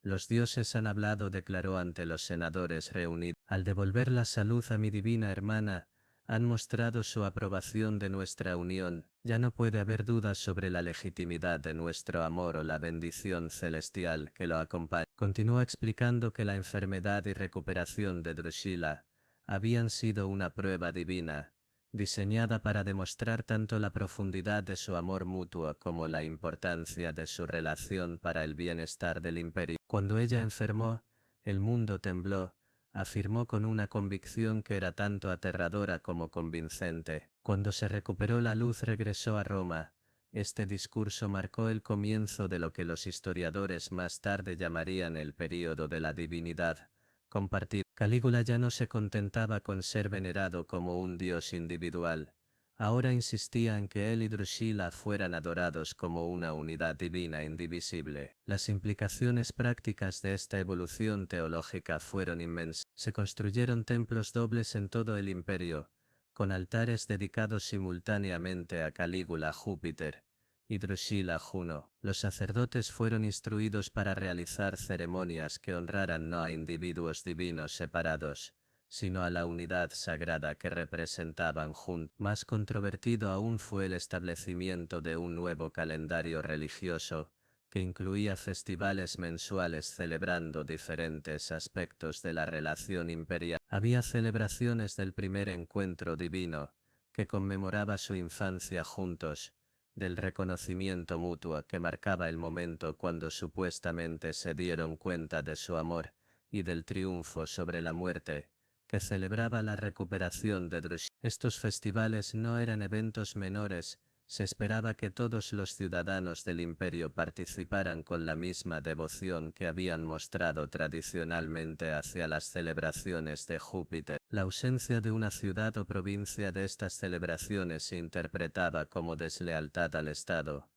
Los dioses han hablado, declaró ante los senadores reunidos. Al devolver la salud a mi divina hermana, han mostrado su aprobación de nuestra unión. Ya no puede haber dudas sobre la legitimidad de nuestro amor o la bendición celestial que lo acompaña. Continúa explicando que la enfermedad y recuperación de Drusila habían sido una prueba divina, diseñada para demostrar tanto la profundidad de su amor mutuo como la importancia de su relación para el bienestar del imperio. Cuando ella enfermó, el mundo tembló, afirmó con una convicción que era tanto aterradora como convincente. Cuando se recuperó la luz regresó a Roma. Este discurso marcó el comienzo de lo que los historiadores más tarde llamarían el período de la divinidad compartida. Calígula ya no se contentaba con ser venerado como un dios individual. Ahora insistía en que él y Drusila fueran adorados como una unidad divina indivisible. Las implicaciones prácticas de esta evolución teológica fueron inmensas. Se construyeron templos dobles en todo el imperio, con altares dedicados simultáneamente a Calígula Júpiter y Drusila Juno. Los sacerdotes fueron instruidos para realizar ceremonias que honraran no a individuos divinos separados, sino a la unidad sagrada que representaban juntos. Más controvertido aún fue el establecimiento de un nuevo calendario religioso, que incluía festivales mensuales celebrando diferentes aspectos de la relación imperial. Había celebraciones del primer encuentro divino, que conmemoraba su infancia juntos, del reconocimiento mutuo que marcaba el momento cuando supuestamente se dieron cuenta de su amor, y del triunfo sobre la muerte, que celebraba la recuperación de Drusila. Estos festivales no eran eventos menores. Se esperaba que todos los ciudadanos del imperio participaran con la misma devoción que habían mostrado tradicionalmente hacia las celebraciones de Júpiter. La ausencia de una ciudad o provincia de estas celebraciones se interpretaba como deslealtad al Estado.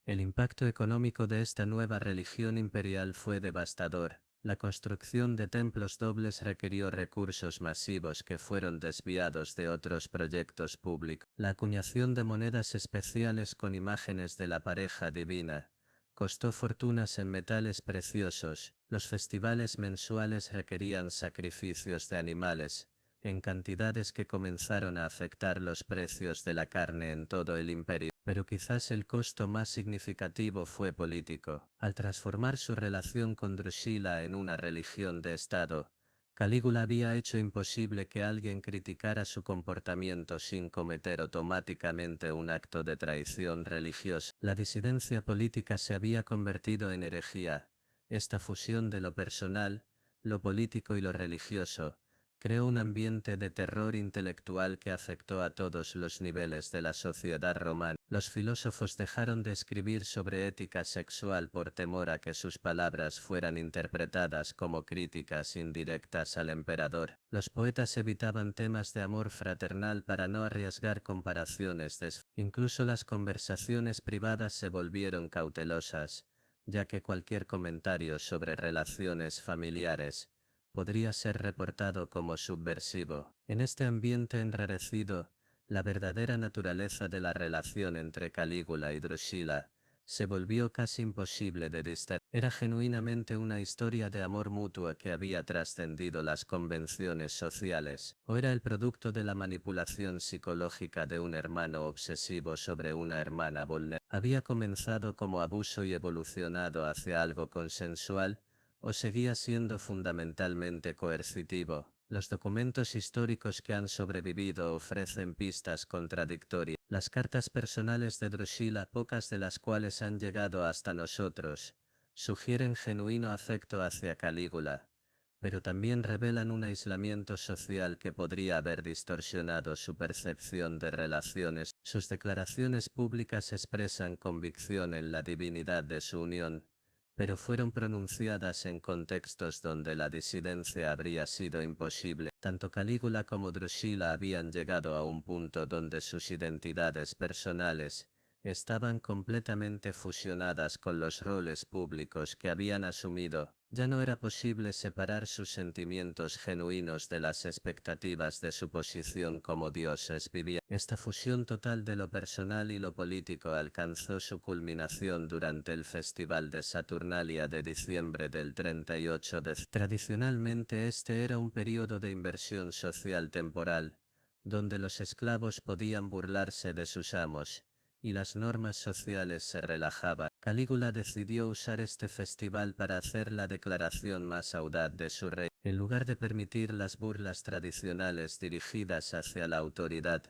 El impacto económico de esta nueva religión imperial fue devastador. La construcción de templos dobles requirió recursos masivos que fueron desviados de otros proyectos públicos. La acuñación de monedas especiales con imágenes de la pareja divina costó fortunas en metales preciosos. Los festivales mensuales requerían sacrificios de animales, en cantidades que comenzaron a afectar los precios de la carne en todo el imperio. Pero quizás el costo más significativo fue político. Al transformar su relación con Drusila en una religión de Estado, Calígula había hecho imposible que alguien criticara su comportamiento sin cometer automáticamente un acto de traición religiosa. La disidencia política se había convertido en herejía. Esta fusión de lo personal, lo político y lo religioso creó un ambiente de terror intelectual que afectó a todos los niveles de la sociedad romana. Los filósofos dejaron de escribir sobre ética sexual por temor a que sus palabras fueran interpretadas como críticas indirectas al emperador. Los poetas evitaban temas de amor fraternal para no arriesgar comparaciones. Incluso las conversaciones privadas se volvieron cautelosas, ya que cualquier comentario sobre relaciones familiares podría ser reportado como subversivo. En este ambiente enrarecido, la verdadera naturaleza de la relación entre Calígula y Drusila se volvió casi imposible de discernir. Era genuinamente una historia de amor mutuo que había trascendido las convenciones sociales, o era el producto de la manipulación psicológica de un hermano obsesivo sobre una hermana vulnerable. Había comenzado como abuso y evolucionado hacia algo consensual, o seguía siendo fundamentalmente coercitivo. Los documentos históricos que han sobrevivido ofrecen pistas contradictorias. Las cartas personales de Drusila, pocas de las cuales han llegado hasta nosotros, sugieren genuino afecto hacia Calígula, pero también revelan un aislamiento social que podría haber distorsionado su percepción de relaciones. Sus declaraciones públicas expresan convicción en la divinidad de su unión, pero fueron pronunciadas en contextos donde la disidencia habría sido imposible. Tanto Calígula como Drusila habían llegado a un punto donde sus identidades personales estaban completamente fusionadas con los roles públicos que habían asumido. Ya no era posible separar sus sentimientos genuinos de las expectativas de su posición como dioses. Esta fusión total de lo personal y lo político alcanzó su culminación durante el Festival de Saturnalia de diciembre del 38 de... Tradicionalmente este era un período de inversión social temporal, donde los esclavos podían burlarse de sus amos, y las normas sociales se relajaban. Calígula decidió usar este festival para hacer la declaración más audaz de su rey. En lugar de permitir las burlas tradicionales dirigidas hacia la autoridad,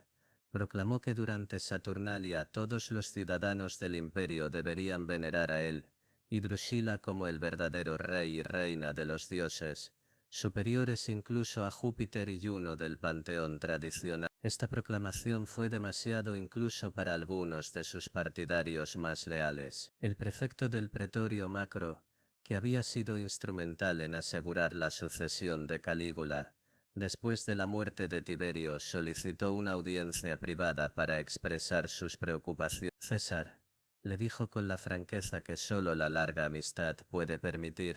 proclamó que durante Saturnalia todos los ciudadanos del imperio deberían venerar a él, y Drusila como el verdadero rey y reina de los dioses, superiores incluso a Júpiter y Juno del panteón tradicional. Esta proclamación fue demasiado incluso para algunos de sus partidarios más leales. El prefecto del pretorio Macro, que había sido instrumental en asegurar la sucesión de Calígula, después de la muerte de Tiberio, solicitó una audiencia privada para expresar sus preocupaciones. César, le dijo con la franqueza que solo la larga amistad puede permitir,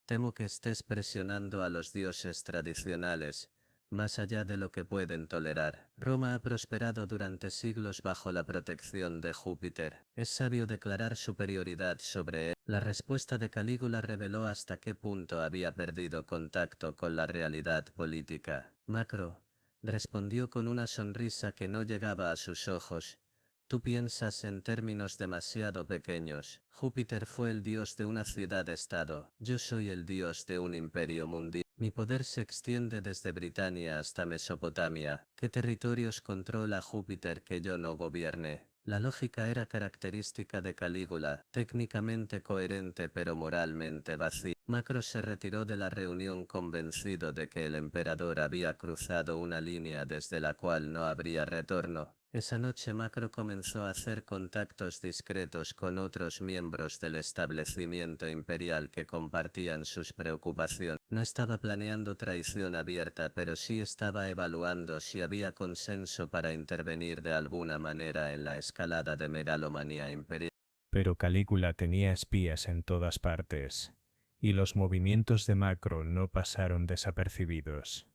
temo que estés presionando a los dioses tradicionales, más allá de lo que pueden tolerar. Roma ha prosperado durante siglos bajo la protección de Júpiter. Es sabio declarar superioridad sobre él. La respuesta de Calígula reveló hasta qué punto había perdido contacto con la realidad política. Macro respondió con una sonrisa que no llegaba a sus ojos. Tú piensas en términos demasiado pequeños. Júpiter fue el dios de una ciudad-estado. Yo soy el dios de un imperio mundial. Mi poder se extiende desde Britania hasta Mesopotamia. ¿Qué territorios controla Júpiter que yo no gobierne? La lógica era característica de Calígula, técnicamente coherente pero moralmente vacía. Macro se retiró de la reunión convencido de que el emperador había cruzado una línea desde la cual no habría retorno. Esa noche Macro comenzó a hacer contactos discretos con otros miembros del establecimiento imperial que compartían sus preocupaciones. No estaba planeando traición abierta, pero sí estaba evaluando si había consenso para intervenir de alguna manera en la escalada de megalomanía imperial. Pero Calígula tenía espías en todas partes, y los movimientos de Macro no pasaron desapercibidos.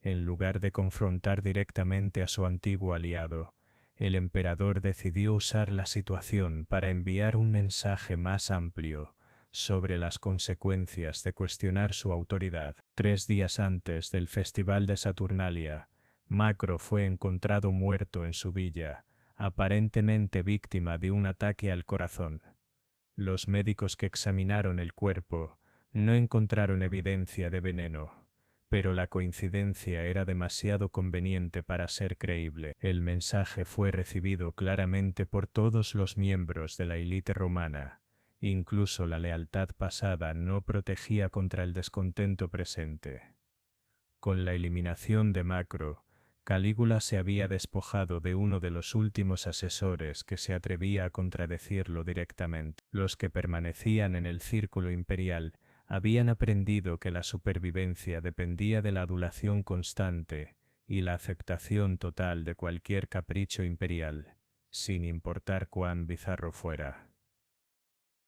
En lugar de confrontar directamente a su antiguo aliado, el emperador decidió usar la situación para enviar un mensaje más amplio sobre las consecuencias de cuestionar su autoridad. 3 días antes del Festival de Saturnalia, Macro fue encontrado muerto en su villa, aparentemente víctima de un ataque al corazón. Los médicos que examinaron el cuerpo no encontraron evidencia de veneno, pero la coincidencia era demasiado conveniente para ser creíble. El mensaje fue recibido claramente por todos los miembros de la élite romana. Incluso la lealtad pasada no protegía contra el descontento presente. Con la eliminación de Macro, Calígula se había despojado de uno de los últimos asesores que se atrevía a contradecirlo directamente. Los que permanecían en el círculo imperial habían aprendido que la supervivencia dependía de la adulación constante y la aceptación total de cualquier capricho imperial, sin importar cuán bizarro fuera.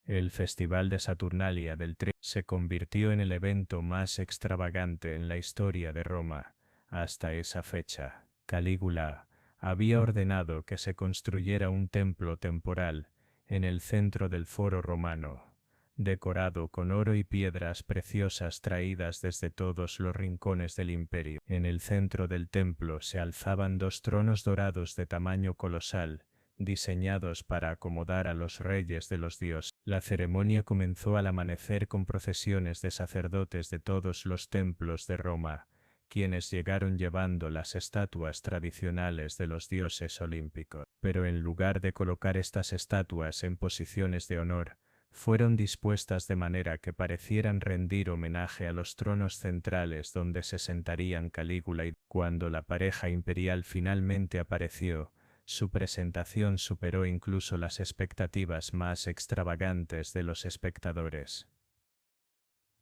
El Festival de Saturnalia del 3 se convirtió en el evento más extravagante en la historia de Roma hasta esa fecha. Calígula había ordenado que se construyera un templo temporal en el centro del foro romano, decorado con oro y piedras preciosas traídas desde todos los rincones del imperio. En el centro del templo se alzaban 2 tronos dorados de tamaño colosal, diseñados para acomodar a los reyes de los dioses. La ceremonia comenzó al amanecer con procesiones de sacerdotes de todos los templos de Roma, quienes llegaron llevando las estatuas tradicionales de los dioses olímpicos. Pero en lugar de colocar estas estatuas en posiciones de honor, fueron dispuestas de manera que parecieran rendir homenaje a los tronos centrales donde se sentarían Calígula y cuando la pareja imperial finalmente apareció, su presentación superó incluso las expectativas más extravagantes de los espectadores.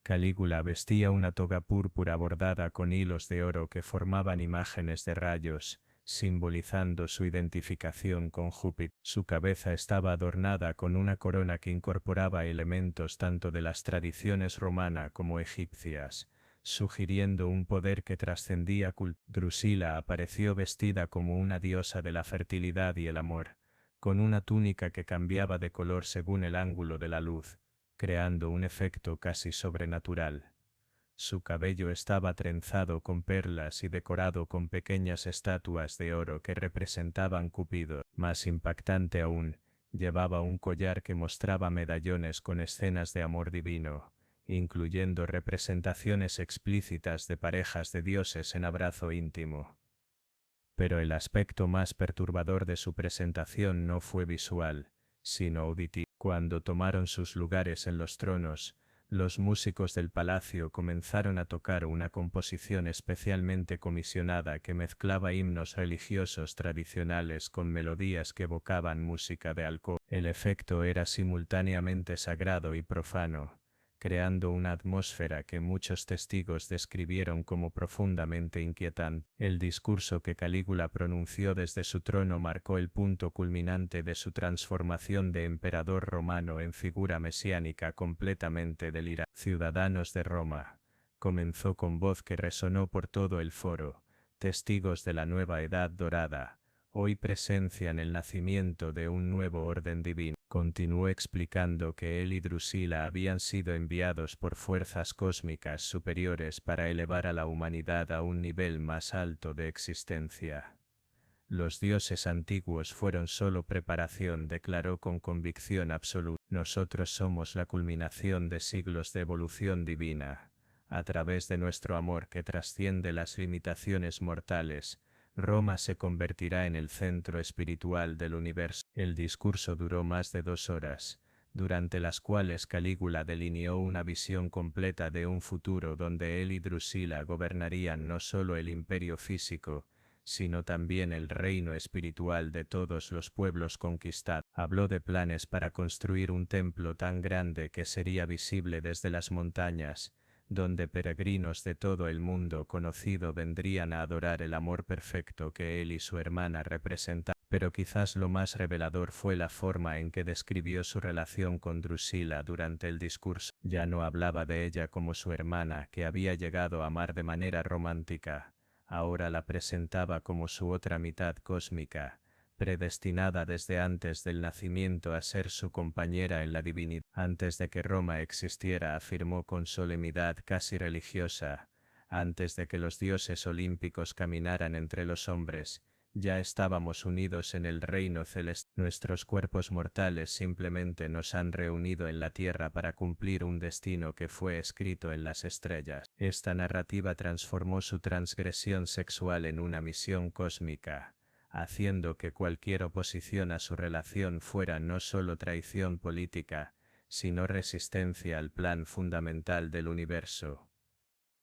Calígula vestía una toga púrpura bordada con hilos de oro que formaban imágenes de rayos, simbolizando su identificación con Júpiter. Su cabeza estaba adornada con una corona que incorporaba elementos tanto de las tradiciones romana como egipcias, sugiriendo un poder que trascendía Drusila apareció vestida como una diosa de la fertilidad y el amor, con una túnica que cambiaba de color según el ángulo de la luz, creando un efecto casi sobrenatural. Su cabello estaba trenzado con perlas y decorado con pequeñas estatuas de oro que representaban Cupido. Más impactante aún, llevaba un collar que mostraba medallones con escenas de amor divino, incluyendo representaciones explícitas de parejas de dioses en abrazo íntimo. Pero el aspecto más perturbador de su presentación no fue visual, sino auditivo. Cuando tomaron sus lugares en los tronos, los músicos del palacio comenzaron a tocar una composición especialmente comisionada que mezclaba himnos religiosos tradicionales con melodías que evocaban música de alcohol. El efecto era simultáneamente sagrado y profano, creando una atmósfera que muchos testigos describieron como profundamente inquietante. El discurso que Calígula pronunció desde su trono marcó el punto culminante de su transformación de emperador romano en figura mesiánica completamente delirante. Ciudadanos de Roma, comenzó con voz que resonó por todo el foro, testigos de la nueva edad dorada, hoy presencian el nacimiento de un nuevo orden divino. Continuó explicando que él y Drusila habían sido enviados por fuerzas cósmicas superiores para elevar a la humanidad a un nivel más alto de existencia. Los dioses antiguos fueron solo preparación, declaró con convicción absoluta. Nosotros somos la culminación de siglos de evolución divina. A través de nuestro amor que trasciende las limitaciones mortales, Roma se convertirá en el centro espiritual del universo. El discurso duró más de 2 horas, durante las cuales Calígula delineó una visión completa de un futuro donde él y Drusila gobernarían no solo el imperio físico, sino también el reino espiritual de todos los pueblos conquistados. Habló de planes para construir un templo tan grande que sería visible desde las montañas, donde peregrinos de todo el mundo conocido vendrían a adorar el amor perfecto que él y su hermana representaban. Pero quizás lo más revelador fue la forma en que describió su relación con Drusila durante el discurso. Ya no hablaba de ella como su hermana que había llegado a amar de manera romántica, ahora la presentaba como su otra mitad cósmica, predestinada desde antes del nacimiento a ser su compañera en la divinidad. Antes de que Roma existiera, afirmó con solemnidad casi religiosa, antes de que los dioses olímpicos caminaran entre los hombres, ya estábamos unidos en el reino celeste. Nuestros cuerpos mortales simplemente nos han reunido en la tierra para cumplir un destino que fue escrito en las estrellas. Esta narrativa transformó su transgresión sexual en una misión cósmica, haciendo que cualquier oposición a su relación fuera no solo traición política, sino resistencia al plan fundamental del universo.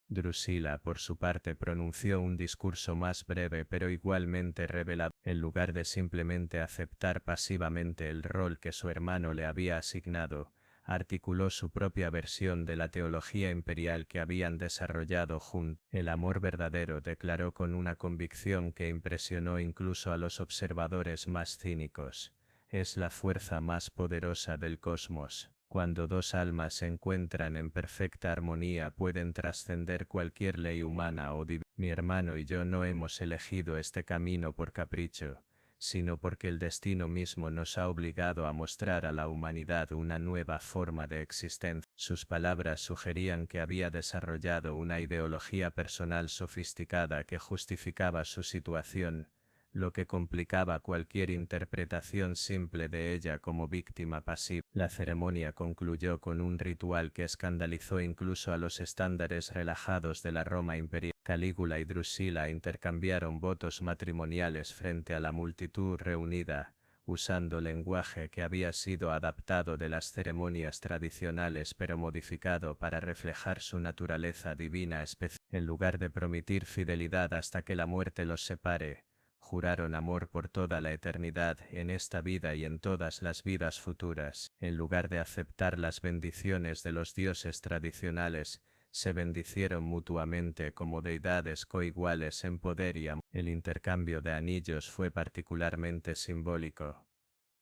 Drusila, por su parte, pronunció un discurso más breve pero igualmente revelador. En lugar de simplemente aceptar pasivamente el rol que su hermano le había asignado, articuló su propia versión de la teología imperial que habían desarrollado juntos. El amor verdadero, declaró con una convicción que impresionó incluso a los observadores más cínicos, es la fuerza más poderosa del cosmos. Cuando dos almas se encuentran en perfecta armonía pueden trascender cualquier ley humana o divina. Mi hermano y yo no hemos elegido este camino por capricho, sino porque el destino mismo nos ha obligado a mostrar a la humanidad una nueva forma de existencia. Sus palabras sugerían que había desarrollado una ideología personal sofisticada que justificaba su situación, lo que complicaba cualquier interpretación simple de ella como víctima pasiva. La ceremonia concluyó con un ritual que escandalizó incluso a los estándares relajados de la Roma imperial. Calígula y Drusila intercambiaron votos matrimoniales frente a la multitud reunida, usando lenguaje que había sido adaptado de las ceremonias tradicionales pero modificado para reflejar su naturaleza divina especial. En lugar de prometer fidelidad hasta que la muerte los separe, juraron amor por toda la eternidad en esta vida y en todas las vidas futuras. En lugar de aceptar las bendiciones de los dioses tradicionales, se bendicieron mutuamente como deidades coiguales en poder y amor. El intercambio de anillos fue particularmente simbólico.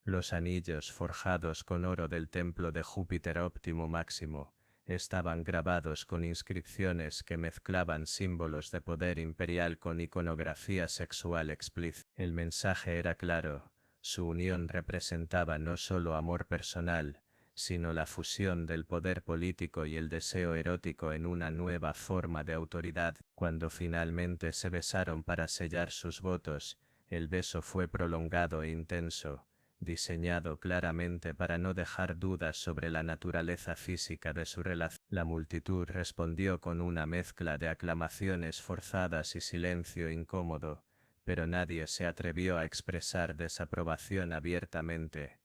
Los anillos forjados con oro del templo de Júpiter Óptimo Máximo estaban grabados con inscripciones que mezclaban símbolos de poder imperial con iconografía sexual explícita. El mensaje era claro: su unión representaba no solo amor personal, sino la fusión del poder político y el deseo erótico en una nueva forma de autoridad. Cuando finalmente se besaron para sellar sus votos, el beso fue prolongado e intenso, diseñado claramente para no dejar dudas sobre la naturaleza física de su relación. La multitud respondió con una mezcla de aclamaciones forzadas y silencio incómodo, pero nadie se atrevió a expresar desaprobación abiertamente.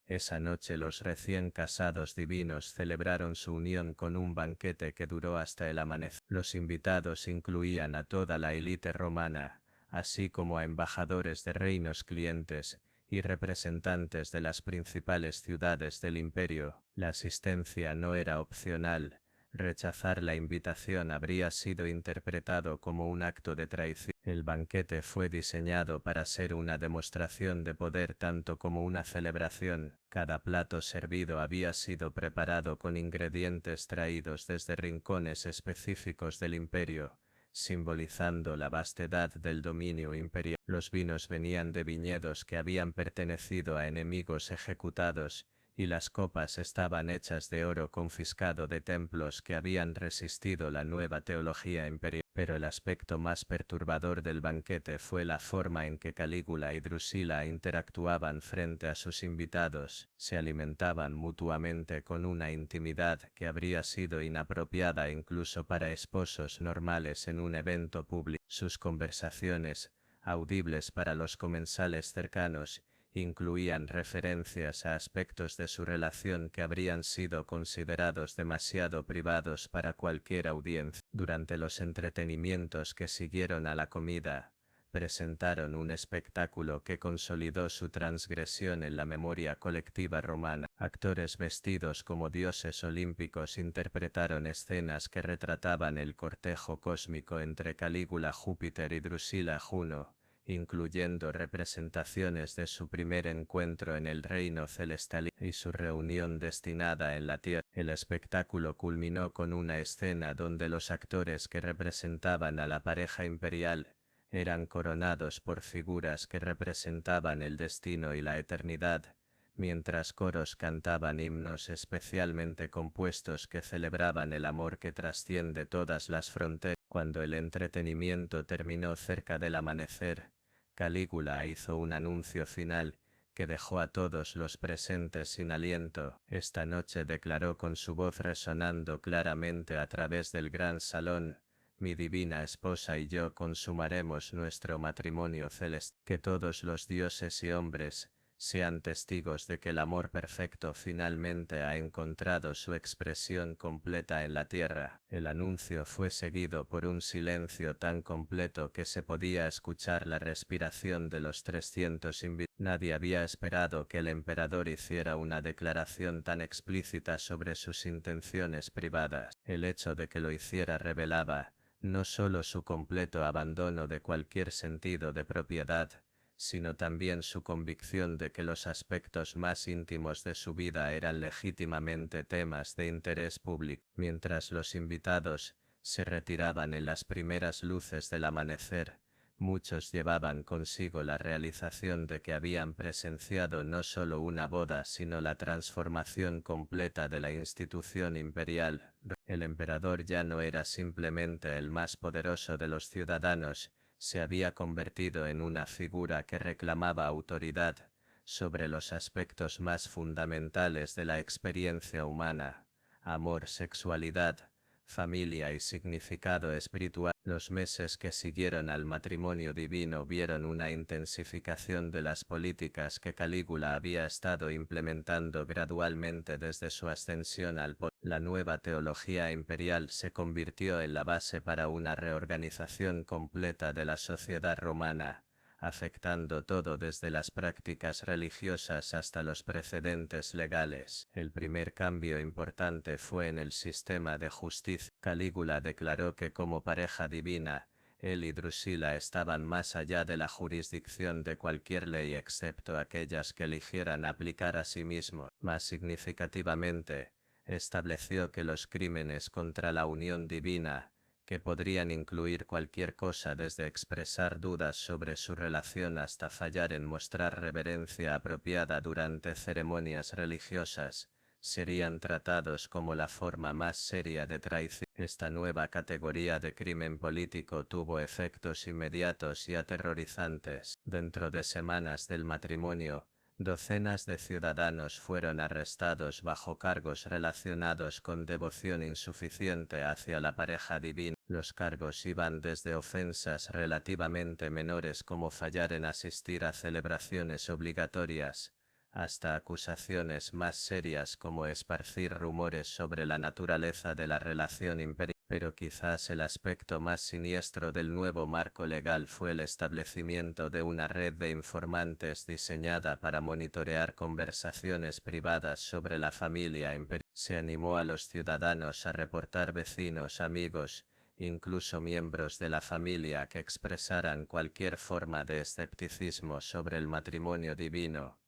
Esa noche los recién casados divinos celebraron su unión con un banquete que duró hasta el amanecer. Los invitados incluían a toda la élite romana, así como a embajadores de reinos clientes y representantes de las principales ciudades del imperio. La asistencia no era opcional. Rechazar la invitación habría sido interpretado como un acto de traición. El banquete fue diseñado para ser una demostración de poder tanto como una celebración. Cada plato servido había sido preparado con ingredientes traídos desde rincones específicos del imperio, simbolizando la vastedad del dominio imperial. Los vinos venían de viñedos que habían pertenecido a enemigos ejecutados, y las copas estaban hechas de oro confiscado de templos que habían resistido la nueva teología imperial. Pero el aspecto más perturbador del banquete fue la forma en que Calígula y Drusila interactuaban frente a sus invitados. Se alimentaban mutuamente con una intimidad que habría sido inapropiada incluso para esposos normales en un evento público. Sus conversaciones, audibles para los comensales cercanos, incluían referencias a aspectos de su relación que habrían sido considerados demasiado privados para cualquier audiencia. Durante los entretenimientos que siguieron a la comida, presentaron un espectáculo que consolidó su transgresión en la memoria colectiva romana. Actores vestidos como dioses olímpicos interpretaron escenas que retrataban el cortejo cósmico entre Calígula Júpiter y Drusila Juno, incluyendo representaciones de su primer encuentro en el reino celestial y su reunión destinada en la tierra. El espectáculo culminó con una escena donde los actores que representaban a la pareja imperial eran coronados por figuras que representaban el destino y la eternidad, mientras coros cantaban himnos especialmente compuestos que celebraban el amor que trasciende todas las fronteras. Cuando el entretenimiento terminó cerca del amanecer, Calígula hizo un anuncio final que dejó a todos los presentes sin aliento. Esta noche declaró con su voz resonando claramente a través del gran salón: mi divina esposa y yo consumaremos nuestro matrimonio celestial. Que todos los dioses y hombres sean testigos de que el amor perfecto finalmente ha encontrado su expresión completa en la tierra. El anuncio fue seguido por un silencio tan completo que se podía escuchar la respiración de los 300 invitados. Nadie había esperado que el emperador hiciera una declaración tan explícita sobre sus intenciones privadas. El hecho de que lo hiciera revelaba no solo su completo abandono de cualquier sentido de propiedad, sino también su convicción de que los aspectos más íntimos de su vida eran legítimamente temas de interés público. Mientras los invitados se retiraban en las primeras luces del amanecer, muchos llevaban consigo la realización de que habían presenciado no solo una boda sino la transformación completa de la institución imperial. El emperador ya no era simplemente el más poderoso de los ciudadanos, Se había convertido en una figura que reclamaba autoridad sobre los aspectos más fundamentales de la experiencia humana: amor, sexualidad, familia y significado espiritual. Los meses que siguieron al matrimonio divino vieron una intensificación de las políticas que Calígula había estado implementando gradualmente desde su ascensión al poder. La nueva teología imperial se convirtió en la base para una reorganización completa de la sociedad romana, afectando todo desde las prácticas religiosas hasta los precedentes legales. El primer cambio importante fue en el sistema de justicia. Calígula declaró que como pareja divina, él y Drusila estaban más allá de la jurisdicción de cualquier ley excepto aquellas que eligieran aplicar a sí mismo. Más significativamente, estableció que los crímenes contra la unión divina, que podrían incluir cualquier cosa desde expresar dudas sobre su relación hasta fallar en mostrar reverencia apropiada durante ceremonias religiosas, serían tratados como la forma más seria de traición. Esta nueva categoría de crimen político tuvo efectos inmediatos y aterrorizantes. Dentro de semanas del matrimonio, docenas de ciudadanos fueron arrestados bajo cargos relacionados con devoción insuficiente hacia la pareja divina. Los cargos iban desde ofensas relativamente menores como fallar en asistir a celebraciones obligatorias, hasta acusaciones más serias como esparcir rumores sobre la naturaleza de la relación imperial. Pero quizás el aspecto más siniestro del nuevo marco legal fue el establecimiento de una red de informantes diseñada para monitorear conversaciones privadas sobre la familia imperial. Se animó a los ciudadanos a reportar vecinos, amigos, incluso miembros de la familia que expresaran cualquier forma de escepticismo sobre el matrimonio divino.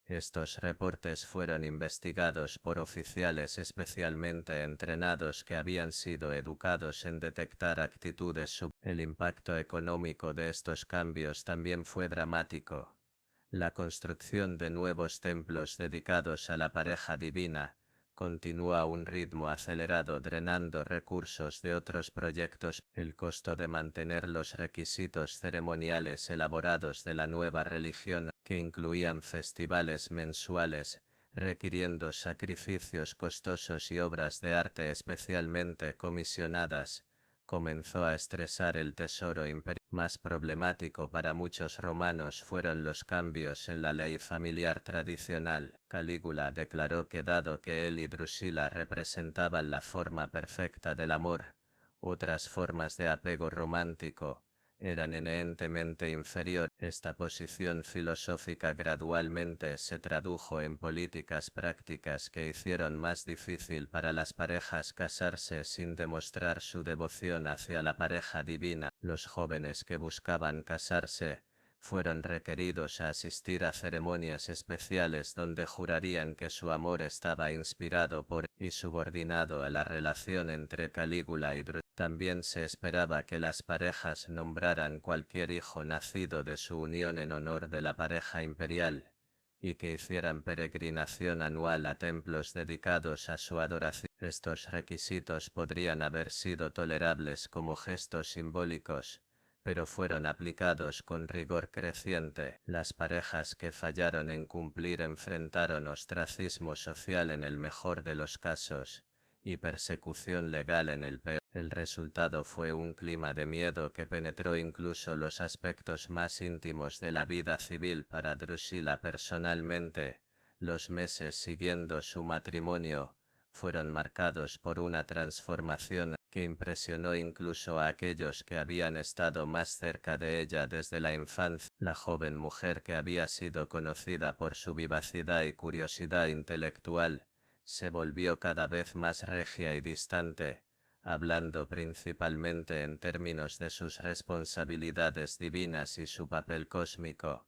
Estos reportes fueron investigados por oficiales especialmente entrenados que habían sido educados en detectar actitudes El impacto económico de estos cambios también fue dramático. La construcción de nuevos templos dedicados a la pareja divina continúa a un ritmo acelerado, drenando recursos de otros proyectos. El costo de mantener los requisitos ceremoniales elaborados de la nueva religión, que incluían festivales mensuales, requiriendo sacrificios costosos y obras de arte especialmente comisionadas, comenzó a estresar el tesoro imperial. Más problemático para muchos romanos fueron los cambios en la ley familiar tradicional. Calígula declaró que dado que él y Drusila representaban la forma perfecta del amor, otras formas de apego romántico eran inherentemente inferior. Esta posición filosófica gradualmente se tradujo en políticas prácticas que hicieron más difícil para las parejas casarse sin demostrar su devoción hacia la pareja divina. Los jóvenes que buscaban casarse fueron requeridos a asistir a ceremonias especiales donde jurarían que su amor estaba inspirado por y subordinado a la relación entre Calígula y Drusila. También se esperaba que las parejas nombraran cualquier hijo nacido de su unión en honor de la pareja imperial, y que hicieran peregrinación anual a templos dedicados a su adoración. Estos requisitos podrían haber sido tolerables como gestos simbólicos, pero fueron aplicados con rigor creciente. Las parejas que fallaron en cumplir enfrentaron ostracismo social en el mejor de los casos, y persecución legal en el peor. El resultado fue un clima de miedo que penetró incluso los aspectos más íntimos de la vida civil para Drusila personalmente. Los meses siguiendo su matrimonio fueron marcados por una transformación que impresionó incluso a aquellos que habían estado más cerca de ella desde la infancia. La joven mujer, que había sido conocida por su vivacidad y curiosidad intelectual, se volvió cada vez más regia y distante, hablando principalmente en términos de sus responsabilidades divinas y su papel cósmico.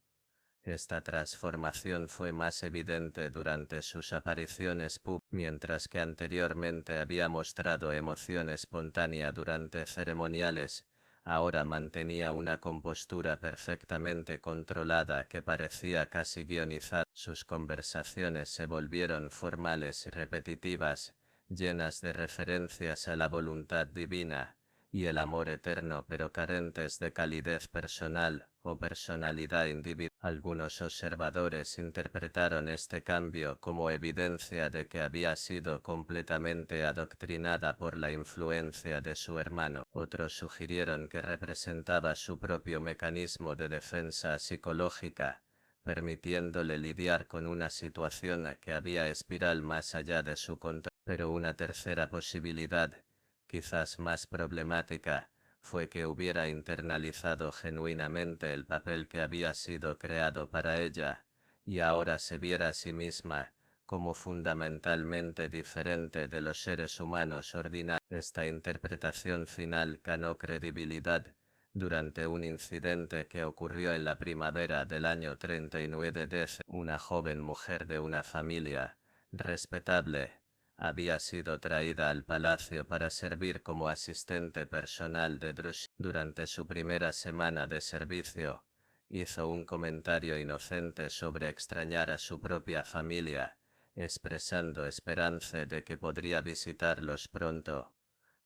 Esta transformación fue más evidente durante sus apariciones públicas, mientras que anteriormente había mostrado emoción espontánea durante ceremoniales. Ahora mantenía una compostura perfectamente controlada que parecía casi guionizada. Sus conversaciones se volvieron formales y repetitivas, llenas de referencias a la voluntad divina, y el amor eterno pero carentes de calidez personal o personalidad individual. Algunos observadores interpretaron este cambio como evidencia de que había sido completamente adoctrinada por la influencia de su hermano. Otros sugirieron que representaba su propio mecanismo de defensa psicológica, permitiéndole lidiar con una situación que había espiral más allá de su control. Pero una tercera posibilidad, quizás más problemática, fue que hubiera internalizado genuinamente el papel que había sido creado para ella, y ahora se viera a sí misma como fundamentalmente diferente de los seres humanos ordinarios. Esta interpretación final ganó credibilidad durante un incidente que ocurrió en la primavera del año 39 DC. Una joven mujer de una familia respetable había sido traída al palacio para servir como asistente personal de Drusilla. Durante su primera semana de servicio, hizo un comentario inocente sobre extrañar a su propia familia, expresando esperanza de que podría visitarlos pronto.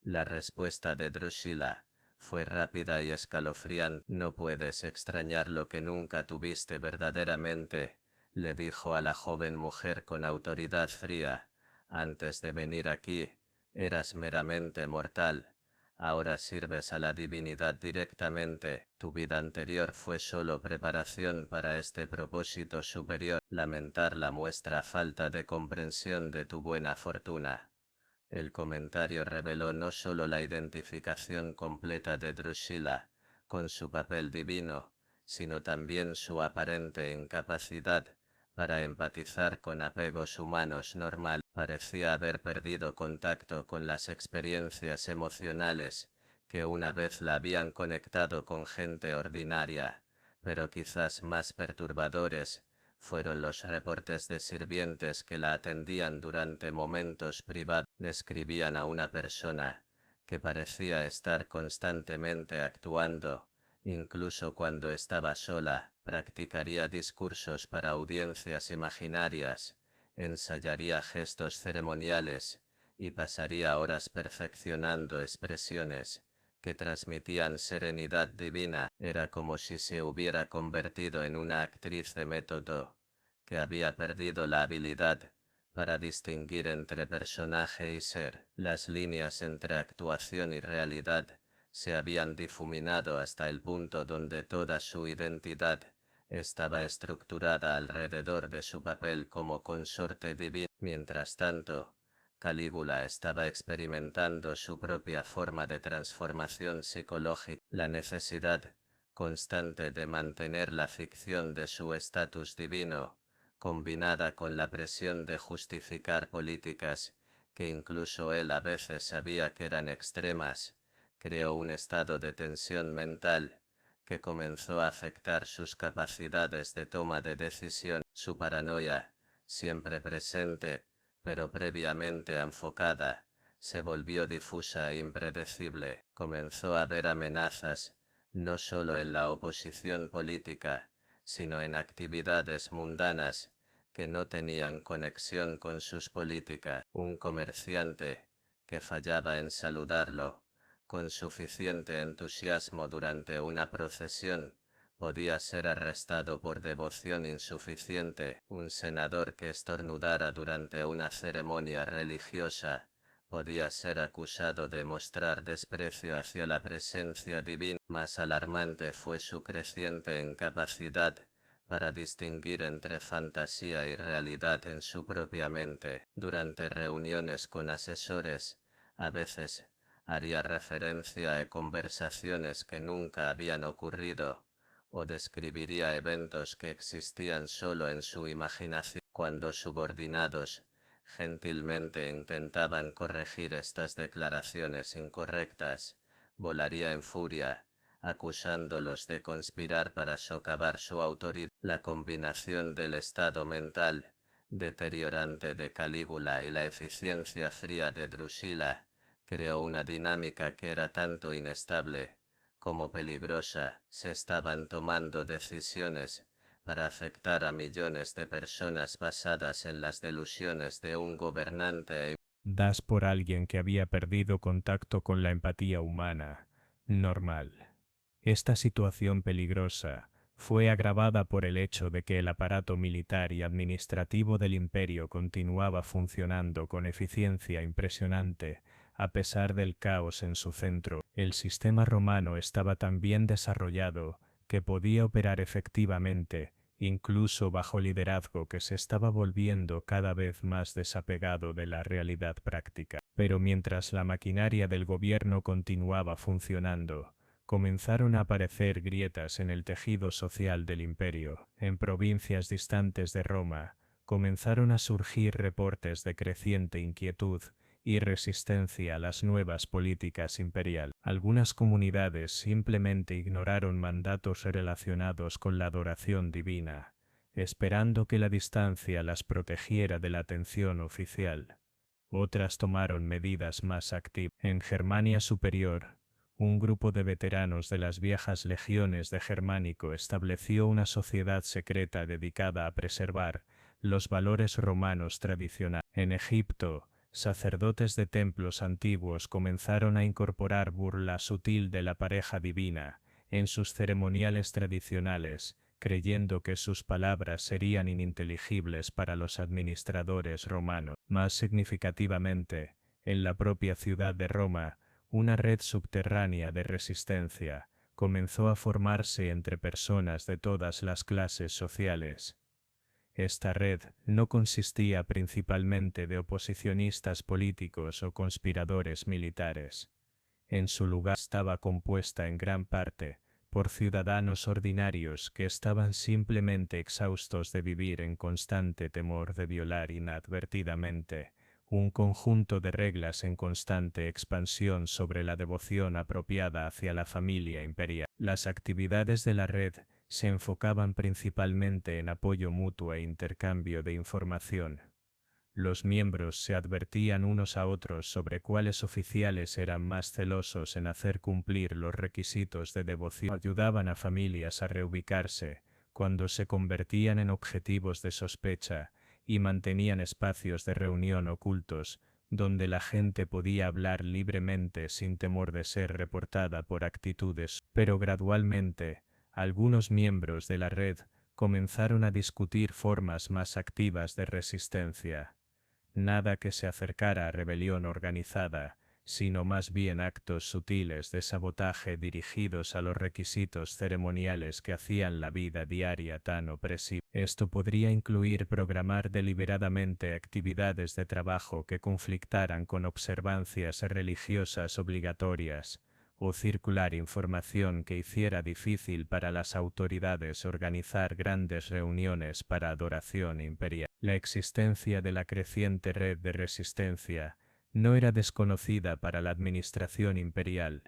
La respuesta de Drusilla fue rápida y escalofriante. No puedes extrañar lo que nunca tuviste verdaderamente, le dijo a la joven mujer con autoridad fría. Antes de venir aquí, eras meramente mortal. Ahora sirves a la divinidad directamente. Tu vida anterior fue solo preparación para este propósito superior. Lamentar la muestra falta de comprensión de tu buena fortuna. El comentario reveló no solo la identificación completa de Drusilla con su papel divino, sino también su aparente incapacidad para empatizar con apegos humanos normales. Parecía haber perdido contacto con las experiencias emocionales que una vez la habían conectado con gente ordinaria, pero quizás más perturbadores fueron los reportes de sirvientes que la atendían durante momentos privados. Describían a una persona que parecía estar constantemente actuando, incluso cuando estaba sola. Practicaría discursos para audiencias imaginarias, ensayaría gestos ceremoniales y pasaría horas perfeccionando expresiones que transmitían serenidad divina. Era como si se hubiera convertido en una actriz de método, que había perdido la habilidad para distinguir entre personaje y ser. Las líneas entre actuación y realidad se habían difuminado hasta el punto donde toda su identidad estaba estructurada alrededor de su papel como consorte divino. Mientras tanto, Calígula estaba experimentando su propia forma de transformación psicológica. La necesidad constante de mantener la ficción de su estatus divino, combinada con la presión de justificar políticas que incluso él a veces sabía que eran extremas, creó un estado de tensión mental que comenzó a afectar sus capacidades de toma de decisión. Su paranoia, siempre presente, pero previamente enfocada, se volvió difusa e impredecible. Comenzó a ver amenazas, no solo en la oposición política, sino en actividades mundanas que no tenían conexión con sus políticas. Un comerciante, que fallaba en saludarlo con suficiente entusiasmo durante una procesión, podía ser arrestado por devoción insuficiente. Un senador que estornudara durante una ceremonia religiosa podía ser acusado de mostrar desprecio hacia la presencia divina. Más alarmante fue su creciente incapacidad para distinguir entre fantasía y realidad en su propia mente. Durante reuniones con asesores, a veces haría referencia a conversaciones que nunca habían ocurrido, o describiría eventos que existían solo en su imaginación. Cuando subordinados gentilmente intentaban corregir estas declaraciones incorrectas, volaría en furia, acusándolos de conspirar para socavar su autoridad. La combinación del estado mental deteriorante de Calígula y la eficiencia fría de Drusilla creó una dinámica que era tanto inestable como peligrosa. Se estaban tomando decisiones para afectar a millones de personas basadas en las delusiones de un gobernante das por alguien que había perdido contacto con la empatía humana, normal. Esta situación peligrosa fue agravada por el hecho de que el aparato militar y administrativo del imperio continuaba funcionando con eficiencia impresionante, a pesar del caos en su centro. El sistema romano estaba tan bien desarrollado que podía operar efectivamente, incluso bajo liderazgo que se estaba volviendo cada vez más desapegado de la realidad práctica. Pero mientras la maquinaria del gobierno continuaba funcionando, comenzaron a aparecer grietas en el tejido social del imperio. En provincias distantes de Roma, comenzaron a surgir reportes de creciente inquietud y resistencia a las nuevas políticas imperiales. Algunas comunidades simplemente ignoraron mandatos relacionados con la adoración divina, esperando que la distancia las protegiera de la atención oficial. Otras tomaron medidas más activas. En Germania Superior, un grupo de veteranos de las viejas legiones de Germánico estableció una sociedad secreta dedicada a preservar los valores romanos tradicionales. En Egipto, sacerdotes de templos antiguos comenzaron a incorporar burla sutil de la pareja divina en sus ceremoniales tradicionales, creyendo que sus palabras serían ininteligibles para los administradores romanos. Más significativamente, en la propia ciudad de Roma, una red subterránea de resistencia comenzó a formarse entre personas de todas las clases sociales. Esta red no consistía principalmente de oposicionistas políticos o conspiradores militares. En su lugar estaba compuesta en gran parte por ciudadanos ordinarios que estaban simplemente exhaustos de vivir en constante temor de violar inadvertidamente un conjunto de reglas en constante expansión sobre la devoción apropiada hacia la familia imperial. Las actividades de la red se enfocaban principalmente en apoyo mutuo e intercambio de información. Los miembros se advertían unos a otros sobre cuáles oficiales eran más celosos en hacer cumplir los requisitos de devoción. Ayudaban a familias a reubicarse cuando se convertían en objetivos de sospecha y mantenían espacios de reunión ocultos donde la gente podía hablar libremente sin temor de ser reportada por actitudes. Pero gradualmente, algunos miembros de la red comenzaron a discutir formas más activas de resistencia. Nada que se acercara a rebelión organizada, sino más bien actos sutiles de sabotaje dirigidos a los requisitos ceremoniales que hacían la vida diaria tan opresiva. Esto podría incluir programar deliberadamente actividades de trabajo que conflictaran con observancias religiosas obligatorias, o circular información que hiciera difícil para las autoridades organizar grandes reuniones para adoración imperial. La existencia de la creciente red de resistencia no era desconocida para la administración imperial,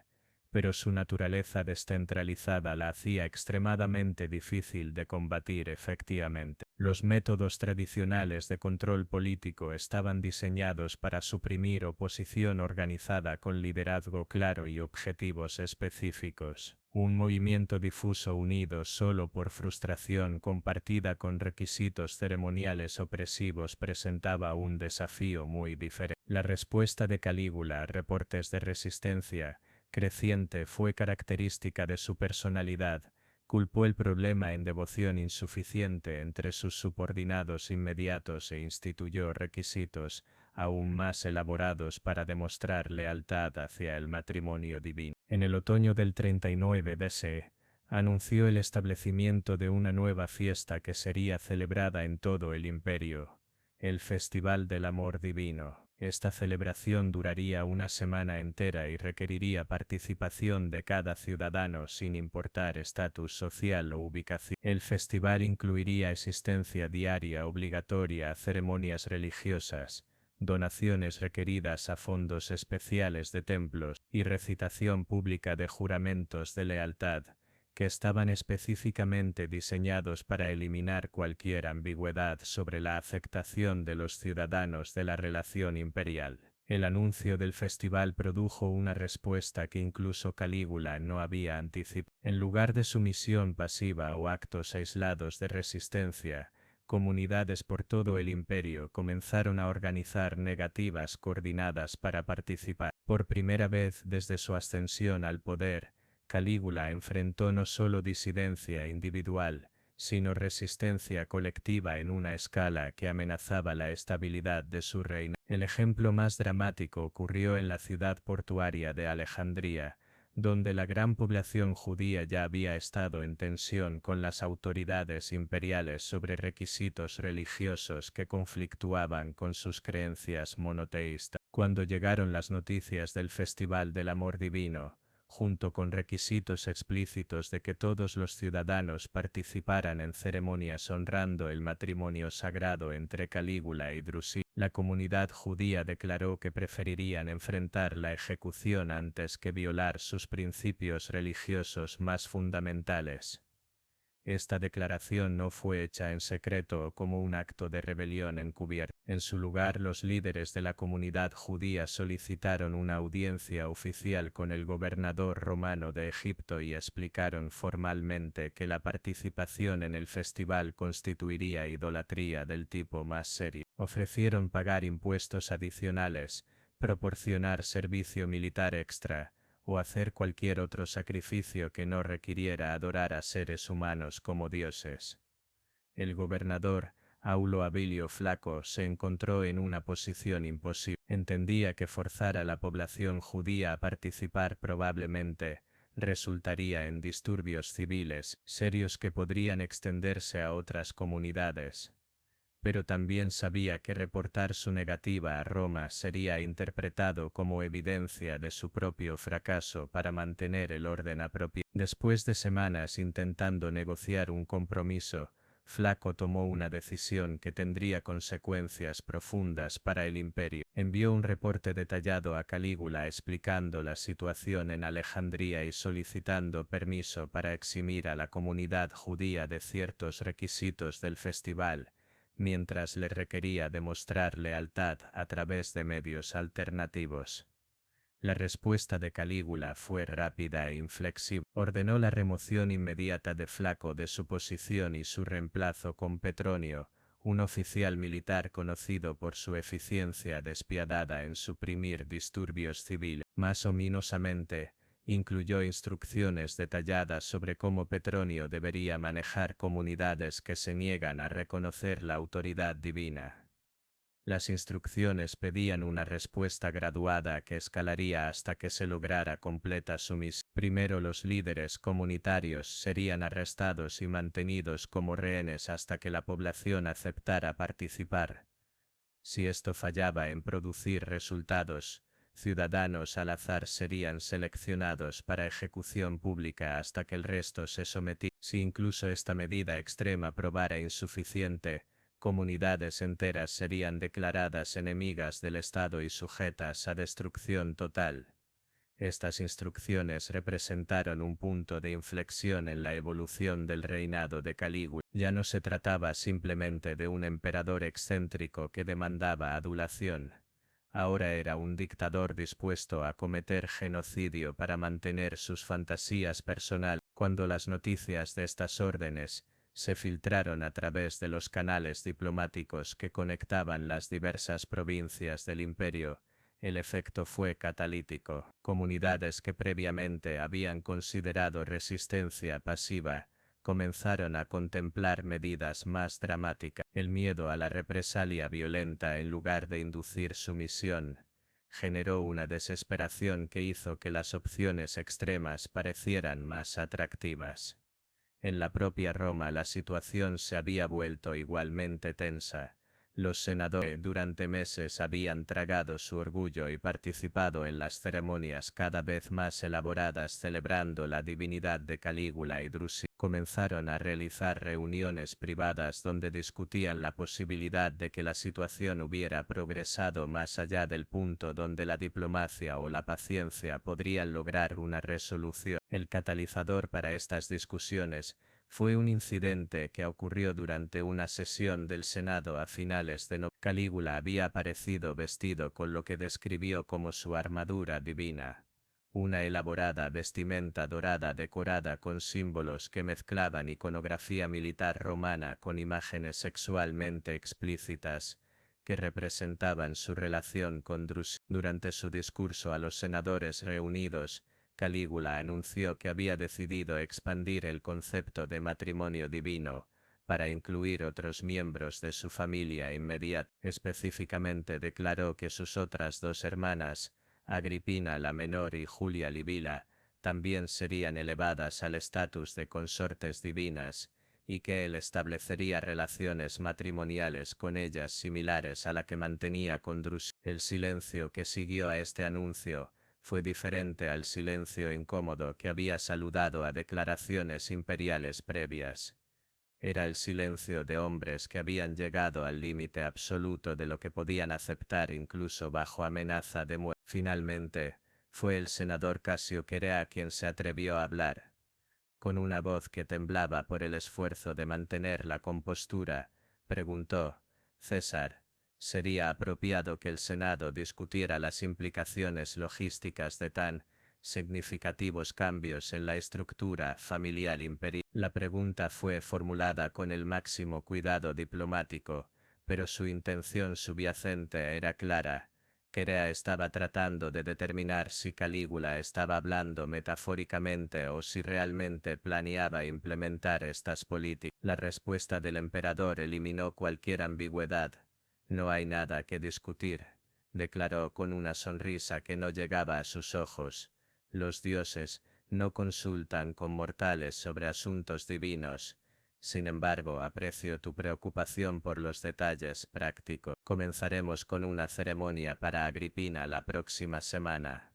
pero su naturaleza descentralizada la hacía extremadamente difícil de combatir efectivamente. Los métodos tradicionales de control político estaban diseñados para suprimir oposición organizada con liderazgo claro y objetivos específicos. Un movimiento difuso unido solo por frustración compartida con requisitos ceremoniales opresivos presentaba un desafío muy diferente. La respuesta de Calígula a reportes de resistencia creciente fue característica de su personalidad. Culpó el problema en devoción insuficiente entre sus subordinados inmediatos e instituyó requisitos aún más elaborados para demostrar lealtad hacia el matrimonio divino. En el otoño del 39 DC, anunció el establecimiento de una nueva fiesta que sería celebrada en todo el imperio, el Festival del Amor Divino. Esta celebración duraría una semana entera y requeriría participación de cada ciudadano sin importar estatus social o ubicación. El festival incluiría asistencia diaria obligatoria a ceremonias religiosas, donaciones requeridas a fondos especiales de templos y recitación pública de juramentos de lealtad, que estaban específicamente diseñados para eliminar cualquier ambigüedad sobre la aceptación de los ciudadanos de la relación imperial. El anuncio del festival produjo una respuesta que incluso Calígula no había anticipado. En lugar de sumisión pasiva o actos aislados de resistencia, Comunidades por todo el imperio comenzaron a organizar negativas coordinadas para participar. Por primera vez desde su ascensión al poder, Calígula enfrentó no solo disidencia individual, sino resistencia colectiva en una escala que amenazaba la estabilidad de su reino. El ejemplo más dramático ocurrió en la ciudad portuaria de Alejandría, donde la gran población judía ya había estado en tensión con las autoridades imperiales sobre requisitos religiosos que conflictuaban con sus creencias monoteístas. Cuando llegaron las noticias del Festival del Amor Divino, junto con requisitos explícitos de que todos los ciudadanos participaran en ceremonias honrando el matrimonio sagrado entre Calígula y Drusila, la comunidad judía declaró que preferirían enfrentar la ejecución antes que violar sus principios religiosos más fundamentales. Esta declaración no fue hecha en secreto o como un acto de rebelión encubierta. En su lugar, los líderes de la comunidad judía solicitaron una audiencia oficial con el gobernador romano de Egipto y explicaron formalmente que la participación en el festival constituiría idolatría del tipo más serio. Ofrecieron pagar impuestos adicionales, proporcionar servicio militar extra, o hacer cualquier otro sacrificio que no requiriera adorar a seres humanos como dioses. El gobernador, Aulo Abilio Flaco, se encontró en una posición imposible. Entendía que forzar a la población judía a participar probablemente resultaría en disturbios civiles serios que podrían extenderse a otras comunidades. Pero también sabía que reportar su negativa a Roma sería interpretado como evidencia de su propio fracaso para mantener el orden apropiado. Después de semanas intentando negociar un compromiso, Flaco tomó una decisión que tendría consecuencias profundas para el imperio. Envió un reporte detallado a Calígula explicando la situación en Alejandría y solicitando permiso para eximir a la comunidad judía de ciertos requisitos del festival, mientras le requería demostrar lealtad a través de medios alternativos. La respuesta de Calígula fue rápida e inflexible. Ordenó la remoción inmediata de Flaco de su posición y su reemplazo con Petronio, un oficial militar conocido por su eficiencia despiadada en suprimir disturbios civiles. Más ominosamente, incluyó instrucciones detalladas sobre cómo Petronio debería manejar comunidades que se niegan a reconocer la autoridad divina. Las instrucciones pedían una respuesta graduada que escalaría hasta que se lograra completa sumisión. Primero, los líderes comunitarios serían arrestados y mantenidos como rehenes hasta que la población aceptara participar. Si esto fallaba en producir resultados, ciudadanos al azar serían seleccionados para ejecución pública hasta que el resto se sometiera. Si incluso esta medida extrema probara insuficiente, comunidades enteras serían declaradas enemigas del Estado y sujetas a destrucción total. Estas instrucciones representaron un punto de inflexión en la evolución del reinado de Calígula. Ya no se trataba simplemente de un emperador excéntrico que demandaba adulación. Ahora era un dictador dispuesto a cometer genocidio para mantener sus fantasías personales. Cuando las noticias de estas órdenes se filtraron a través de los canales diplomáticos que conectaban las diversas provincias del imperio, el efecto fue catalítico. Comunidades que previamente habían considerado resistencia pasiva comenzaron a contemplar medidas más dramáticas. El miedo a la represalia violenta en lugar de inducir sumisión generó una desesperación que hizo que las opciones extremas parecieran más atractivas. En la propia Roma la situación se había vuelto igualmente tensa. Los senadores durante meses habían tragado su orgullo y participado en las ceremonias cada vez más elaboradas celebrando la divinidad de Calígula y Drusila. Comenzaron a realizar reuniones privadas donde discutían la posibilidad de que la situación hubiera progresado más allá del punto donde la diplomacia o la paciencia podrían lograr una resolución. El catalizador para estas discusiones fue un incidente que ocurrió durante una sesión del Senado a finales de noviembre. Calígula había aparecido vestido con lo que describió como su armadura divina, Una elaborada vestimenta dorada decorada con símbolos que mezclaban iconografía militar romana con imágenes sexualmente explícitas, que representaban su relación con Drusila. Durante su discurso a los senadores reunidos, Calígula anunció que había decidido expandir el concepto de matrimonio divino, para incluir otros miembros de su familia inmediata. Específicamente declaró que sus otras dos hermanas, Agripina la menor y Julia Livila, también serían elevadas al estatus de consortes divinas, y que él establecería relaciones matrimoniales con ellas similares a la que mantenía con Drusila. El silencio que siguió a este anuncio fue diferente al silencio incómodo que había saludado a declaraciones imperiales previas. Era el silencio de hombres que habían llegado al límite absoluto de lo que podían aceptar incluso bajo amenaza de muerte. Finalmente, fue el senador Casio Querea quien se atrevió a hablar. Con una voz que temblaba por el esfuerzo de mantener la compostura, preguntó: «César, ¿sería apropiado que el Senado discutiera las implicaciones logísticas de tan significativos cambios en la estructura familiar imperial?» La pregunta fue formulada con el máximo cuidado diplomático, pero su intención subyacente era clara. Querea estaba tratando de determinar si Calígula estaba hablando metafóricamente o si realmente planeaba implementar estas políticas. La respuesta del emperador eliminó cualquier ambigüedad. «No hay nada que discutir», declaró con una sonrisa que no llegaba a sus ojos. «Los dioses no consultan con mortales sobre asuntos divinos. Sin embargo, aprecio tu preocupación por los detalles prácticos. Comenzaremos con una ceremonia para Agripina la próxima semana.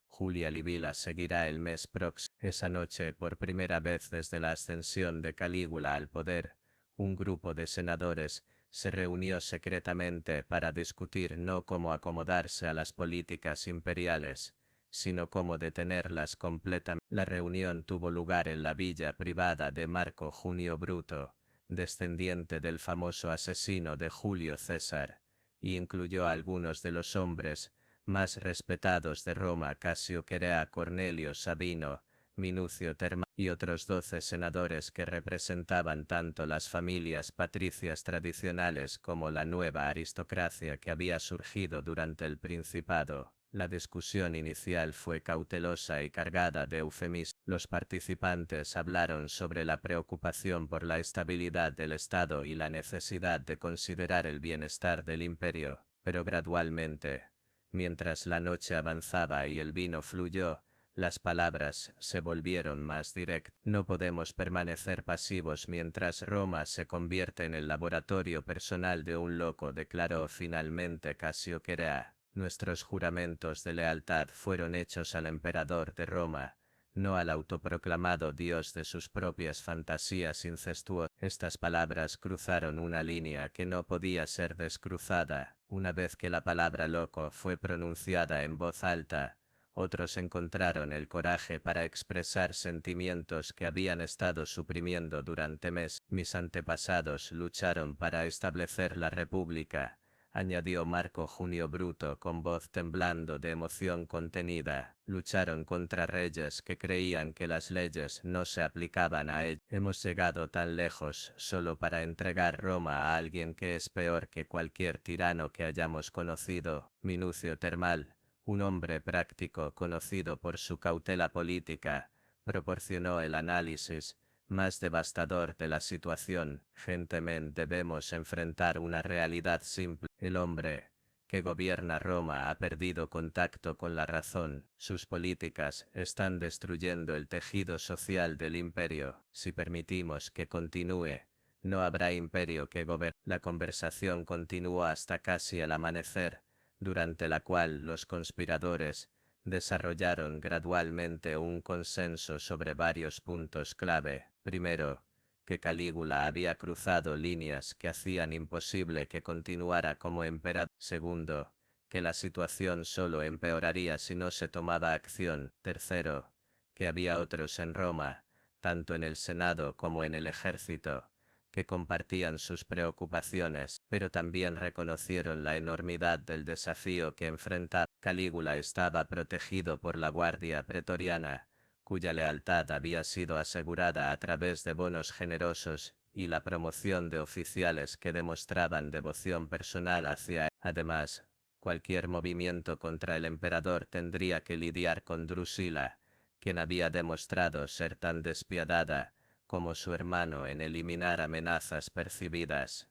Julia Livila seguirá el mes próximo». Esa noche, por primera vez desde la ascensión de Calígula al poder, un grupo de senadores se reunió secretamente para discutir no cómo acomodarse a las políticas imperiales, sino cómo detenerlas completamente. La reunión tuvo lugar en la villa privada de Marco Junio Bruto, descendiente del famoso asesino de Julio César, y incluyó a algunos de los hombres más respetados de Roma: Casio Querea, Cornelio Sabino, Minucio Terma y otros 12 senadores que representaban tanto las familias patricias tradicionales como la nueva aristocracia que había surgido durante el Principado. La discusión inicial fue cautelosa y cargada de eufemismos. Los participantes hablaron sobre la preocupación por la estabilidad del Estado y la necesidad de considerar el bienestar del imperio, pero gradualmente, mientras la noche avanzaba y el vino fluyó, las palabras se volvieron más directas. «No podemos permanecer pasivos mientras Roma se convierte en el laboratorio personal de un loco», declaró finalmente Casio Querea. «Nuestros juramentos de lealtad fueron hechos al emperador de Roma, no al autoproclamado dios de sus propias fantasías incestuosas». Estas palabras cruzaron una línea que no podía ser descruzada. Una vez que la palabra loco fue pronunciada en voz alta, otros encontraron el coraje para expresar sentimientos que habían estado suprimiendo durante meses. «Mis antepasados lucharon para establecer la república», añadió Marco Junio Bruto con voz temblando de emoción contenida. «Lucharon contra reyes que creían que las leyes no se aplicaban a ellos. Hemos llegado tan lejos solo para entregar Roma a alguien que es peor que cualquier tirano que hayamos conocido». Minucio Termal, un hombre práctico conocido por su cautela política, proporcionó el análisis más devastador de la situación. «Gentemente debemos enfrentar una realidad simple. El hombre que gobierna Roma ha perdido contacto con la razón. Sus políticas están destruyendo el tejido social del imperio. Si permitimos que continúe, no habrá imperio que gobierne». La conversación continuó hasta casi el amanecer, durante la cual los conspiradores desarrollaron gradualmente un consenso sobre varios puntos clave. Primero, que Calígula había cruzado líneas que hacían imposible que continuara como emperador. Segundo, que la situación solo empeoraría si no se tomaba acción. Tercero, que había otros en Roma, tanto en el Senado como en el ejército, que compartían sus preocupaciones, pero también reconocieron la enormidad del desafío que enfrentaba. Calígula estaba protegido por la guardia pretoriana, cuya lealtad había sido asegurada a través de bonos generosos y la promoción de oficiales que demostraban devoción personal hacia él. Además, cualquier movimiento contra el emperador tendría que lidiar con Drusila, quien había demostrado ser tan despiadada como su hermano en eliminar amenazas percibidas.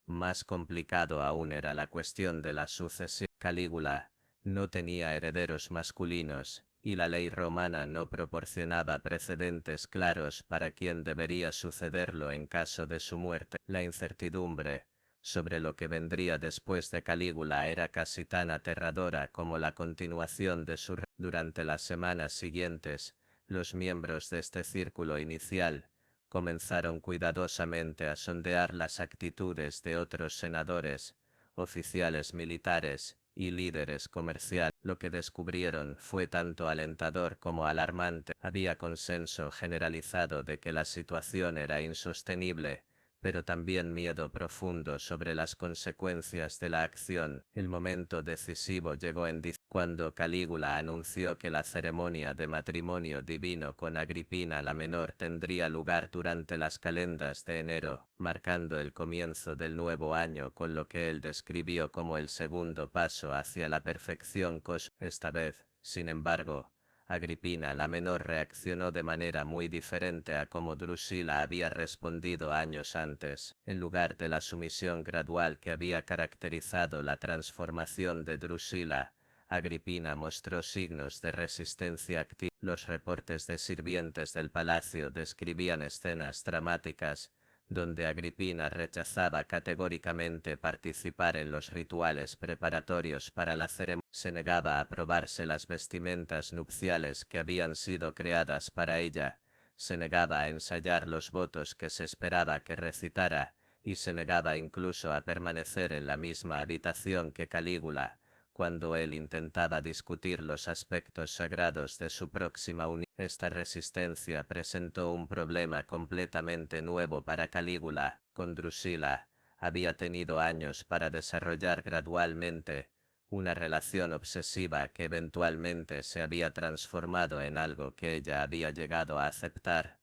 Más complicado aún era la cuestión de la sucesión. Calígula no tenía herederos masculinos, y la ley romana no proporcionaba precedentes claros para quién debería sucederlo en caso de su muerte. La incertidumbre sobre lo que vendría después de Calígula era casi tan aterradora como la continuación de su reinado. Durante las semanas siguientes, los miembros de este círculo inicial comenzaron cuidadosamente a sondear las actitudes de otros senadores, oficiales militares y líderes comerciales. Lo que descubrieron fue tanto alentador como alarmante. Había consenso generalizado de que la situación era insostenible, pero también miedo profundo sobre las consecuencias de la acción. El momento decisivo llegó en diciembre, cuando Calígula anunció que la ceremonia de matrimonio divino con Agripina la Menor tendría lugar durante las calendas de enero, marcando el comienzo del nuevo año con lo que él describió como el segundo paso hacia la perfección cósmica. Esta vez, sin embargo, Agripina la Menor reaccionó de manera muy diferente a como Drusila había respondido años antes. En lugar de la sumisión gradual que había caracterizado la transformación de Drusila, Agripina mostró signos de resistencia activa. Los reportes de sirvientes del palacio describían escenas dramáticas, donde Agripina rechazaba categóricamente participar en los rituales preparatorios para la ceremonia. Se negaba a probarse las vestimentas nupciales que habían sido creadas para ella, se negaba a ensayar los votos que se esperaba que recitara, y se negaba incluso a permanecer en la misma habitación que Calígula, cuando él intentaba discutir los aspectos sagrados de su próxima unión. Esta resistencia presentó un problema completamente nuevo para Calígula. Con Drusila había tenido años para desarrollar gradualmente una relación obsesiva que eventualmente se había transformado en algo que ella había llegado a aceptar,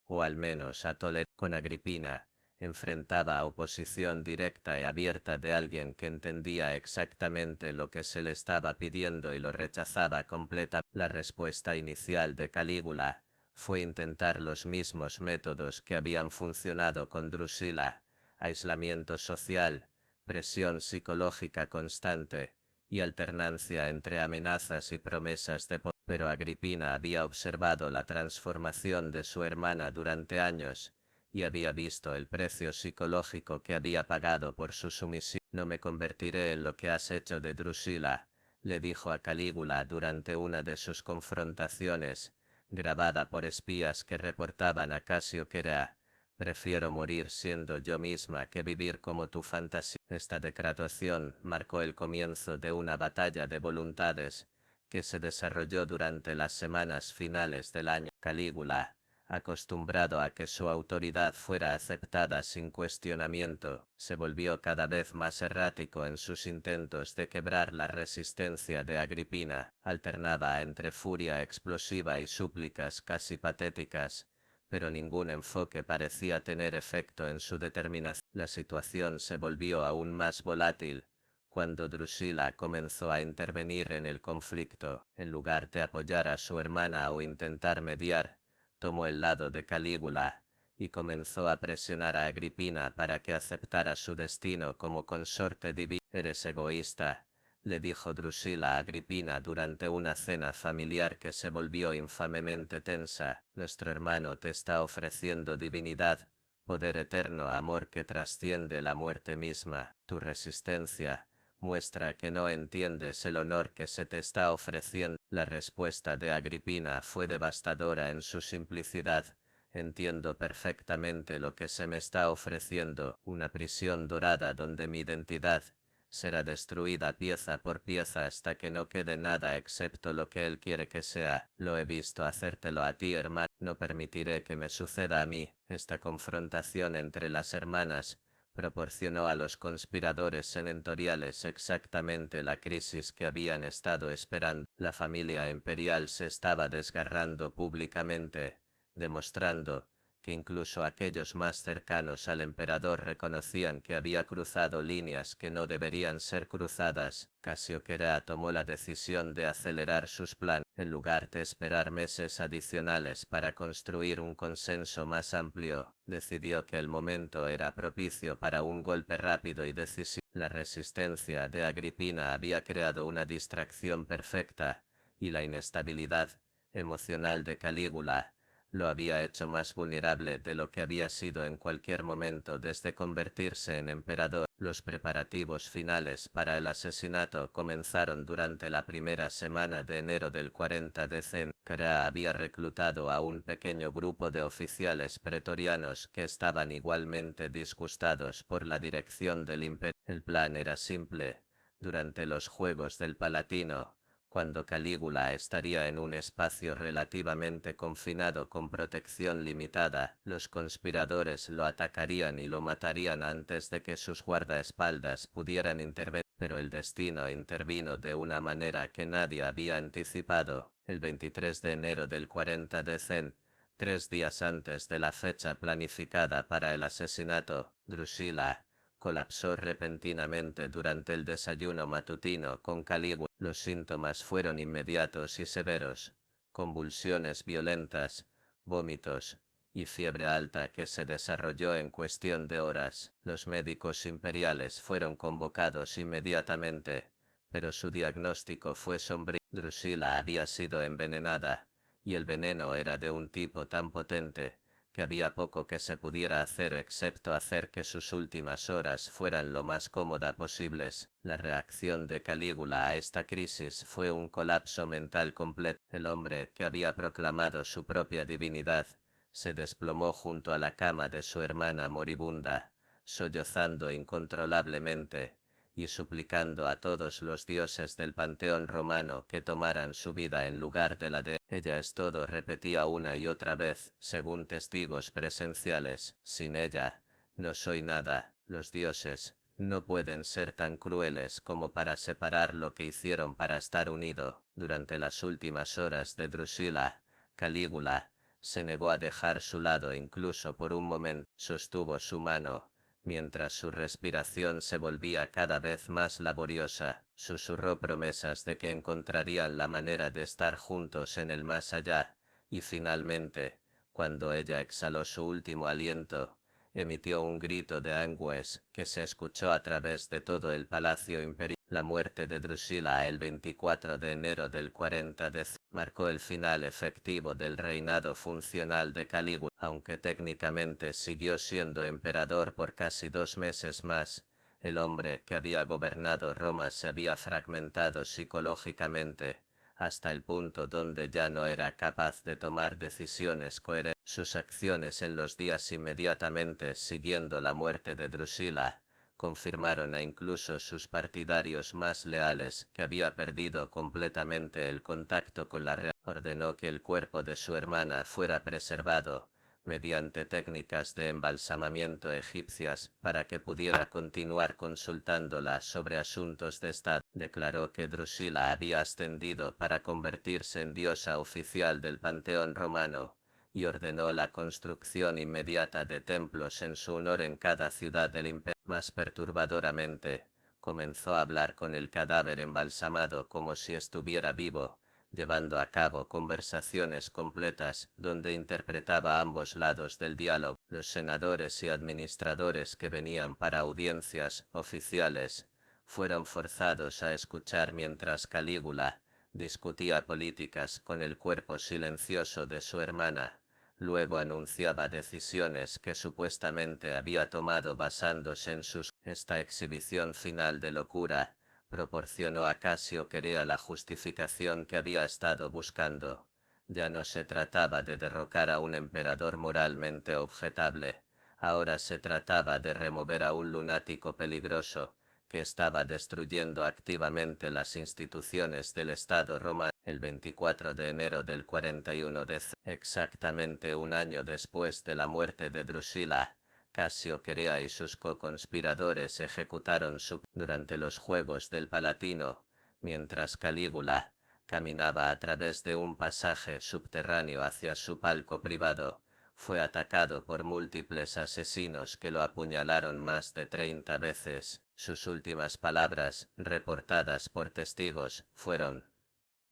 o al menos a tolerar. Con Agripina enfrentaba a oposición directa y abierta de alguien que entendía exactamente lo que se le estaba pidiendo y lo rechazaba completamente. La respuesta inicial de Calígula fue intentar los mismos métodos que habían funcionado con Drusila: aislamiento social, presión psicológica constante y alternancia entre amenazas y promesas de poder. Pero Agripina había observado la transformación de su hermana durante años, y había visto el precio psicológico que había pagado por su sumisión. No me convertiré en lo que has hecho de Drusila, le dijo a Calígula durante una de sus confrontaciones, grabada por espías que reportaban a Casio que era: prefiero morir siendo yo misma que vivir como tu fantasía. Esta declaración marcó el comienzo de una batalla de voluntades que se desarrolló durante las semanas finales del año. Calígula, acostumbrado a que su autoridad fuera aceptada sin cuestionamiento, se volvió cada vez más errático en sus intentos de quebrar la resistencia de Agripina. Alternaba entre furia explosiva y súplicas casi patéticas, pero ningún enfoque parecía tener efecto en su determinación. La situación se volvió aún más volátil cuando Drusila comenzó a intervenir en el conflicto. En lugar de apoyar a su hermana o intentar mediar, tomó el lado de Calígula y comenzó a presionar a Agripina para que aceptara su destino como consorte divina. «Eres egoísta», le dijo Drusila a Agripina durante una cena familiar que se volvió infamemente tensa. «Nuestro hermano te está ofreciendo divinidad, poder eterno, amor que trasciende la muerte misma. Tu resistencia muestra que no entiendes el honor que se te está ofreciendo». La respuesta de Agripina fue devastadora en su simplicidad. «Entiendo perfectamente lo que se me está ofreciendo, una prisión dorada donde mi identidad será destruida pieza por pieza hasta que no quede nada excepto lo que él quiere que sea. Lo he visto hacértelo a ti, hermano. No permitiré que me suceda a mí. Esta confrontación entre las hermanas proporcionó a los conspiradores senatoriales exactamente la crisis que habían estado esperando. La familia imperial se estaba desgarrando públicamente, demostrando que incluso aquellos más cercanos al emperador reconocían que había cruzado líneas que no deberían ser cruzadas. Cassiopeia tomó la decisión de acelerar sus planes. En lugar de esperar meses adicionales para construir un consenso más amplio, decidió que el momento era propicio para un golpe rápido y decisivo. La resistencia de Agripina había creado una distracción perfecta, y la inestabilidad emocional de Calígula lo había hecho más vulnerable de lo que había sido en cualquier momento desde convertirse en emperador. Los preparativos finales para el asesinato comenzaron durante la primera semana de enero del 40 DC. Crea había reclutado a un pequeño grupo de oficiales pretorianos que estaban igualmente disgustados por la dirección del imperio. El plan era simple. Durante los Juegos del Palatino, cuando Calígula estaría en un espacio relativamente confinado con protección limitada, los conspiradores lo atacarían y lo matarían antes de que sus guardaespaldas pudieran intervenir. Pero el destino intervino de una manera que nadie había anticipado. El 23 de enero del 40 DC, 3 días antes de la fecha planificada para el asesinato, Drusila colapsó repentinamente durante el desayuno matutino con Calígula. Los síntomas fueron inmediatos y severos: convulsiones violentas, vómitos y fiebre alta que se desarrolló en cuestión de horas. Los médicos imperiales fueron convocados inmediatamente, pero su diagnóstico fue sombrío. Drusila había sido envenenada, y el veneno era de un tipo tan potente que había poco que se pudiera hacer excepto hacer que sus últimas horas fueran lo más cómodas posibles. La reacción de Calígula a esta crisis fue un colapso mental completo. El hombre que había proclamado su propia divinidad se desplomó junto a la cama de su hermana moribunda, sollozando incontrolablemente y suplicando a todos los dioses del panteón romano que tomaran su vida en lugar de la de ella. Es todo, repetía una y otra vez, según testigos presenciales. Sin ella, no soy nada. Los dioses no pueden ser tan crueles como para separar lo que hicieron para estar unido. Durante las últimas horas de Drusila, Calígula se negó a dejar su lado incluso por un momento. Sostuvo su mano mientras su respiración se volvía cada vez más laboriosa. Susurró promesas de que encontrarían la manera de estar juntos en el más allá, y finalmente, cuando ella exhaló su último aliento, emitió un grito de angües que se escuchó a través de todo el palacio imperial. La muerte de Drusila el 24 de enero del 40 DC marcó el final efectivo del reinado funcional de Calígula. Aunque técnicamente siguió siendo emperador por casi 2 meses más, el hombre que había gobernado Roma se había fragmentado psicológicamente, hasta el punto donde ya no era capaz de tomar decisiones coherentes. Sus acciones en los días inmediatamente siguiendo la muerte de Drusila confirmaron a incluso sus partidarios más leales que había perdido completamente el contacto con la realidad. Ordenó que el cuerpo de su hermana fuera preservado mediante técnicas de embalsamamiento egipcias para que pudiera continuar consultándola sobre asuntos de estado. Declaró que Drusila había ascendido para convertirse en diosa oficial del panteón romano, y ordenó la construcción inmediata de templos en su honor en cada ciudad del imperio. Más perturbadoramente, comenzó a hablar con el cadáver embalsamado como si estuviera vivo, llevando a cabo conversaciones completas donde interpretaba ambos lados del diálogo. Los senadores y administradores que venían para audiencias oficiales fueron forzados a escuchar mientras Calígula discutía políticas con el cuerpo silencioso de su hermana. Luego anunciaba decisiones que supuestamente había tomado basándose en sus... Esta exhibición final de locura proporcionó a Cassiopeia la justificación que había estado buscando. Ya no se trataba de derrocar a un emperador moralmente objetable, ahora se trataba de remover a un lunático peligroso que estaba destruyendo activamente las instituciones del Estado romano. El 24 de enero del 41 exactamente un año después de la muerte de Drusila, Casio Querea y sus co-conspiradores ejecutaron durante los Juegos del Palatino, mientras Calígula caminaba a través de un pasaje subterráneo hacia su palco privado. Fue atacado por múltiples asesinos que lo apuñalaron más de 30 veces. Sus últimas palabras, reportadas por testigos, fueron: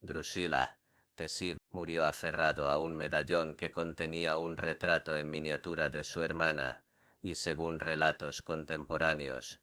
Drusila, te sigo. Murió aferrado a un medallón que contenía un retrato en miniatura de su hermana, y según relatos contemporáneos,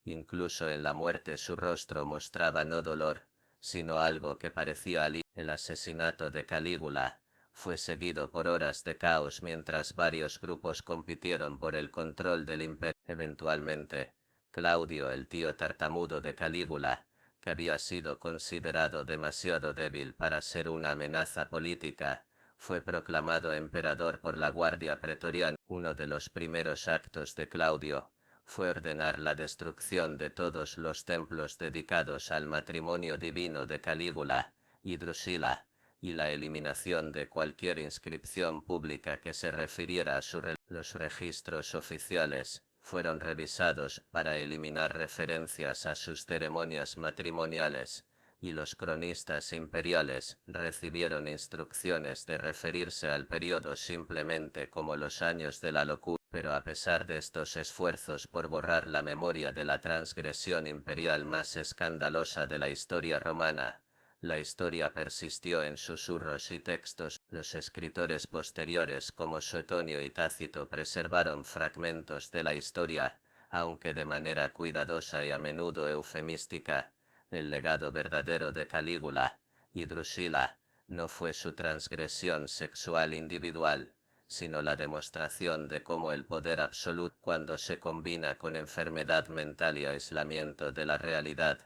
incluso en la muerte su rostro mostraba no dolor, sino algo que parecía alivio. El asesinato de Calígula fue seguido por horas de caos mientras varios grupos compitieron por el control del imperio. Eventualmente, Claudio, el tío tartamudo de Calígula, que había sido considerado demasiado débil para ser una amenaza política, fue proclamado emperador por la Guardia Pretoriana. Uno de los primeros actos de Claudio fue ordenar la destrucción de todos los templos dedicados al matrimonio divino de Calígula y Drusila, y la eliminación de cualquier inscripción pública que se refiriera a su religión. Los registros oficiales fueron revisados para eliminar referencias a sus ceremonias matrimoniales, y los cronistas imperiales recibieron instrucciones de referirse al periodo simplemente como los años de la locura. Pero a pesar de estos esfuerzos por borrar la memoria de la transgresión imperial más escandalosa de la historia romana, la historia persistió en susurros y textos. Los escritores posteriores como Suetonio y Tácito preservaron fragmentos de la historia, aunque de manera cuidadosa y a menudo eufemística. El legado verdadero de Calígula y Drusila no fue su transgresión sexual individual, sino la demostración de cómo el poder absoluto, cuando se combina con enfermedad mental y aislamiento de la realidad,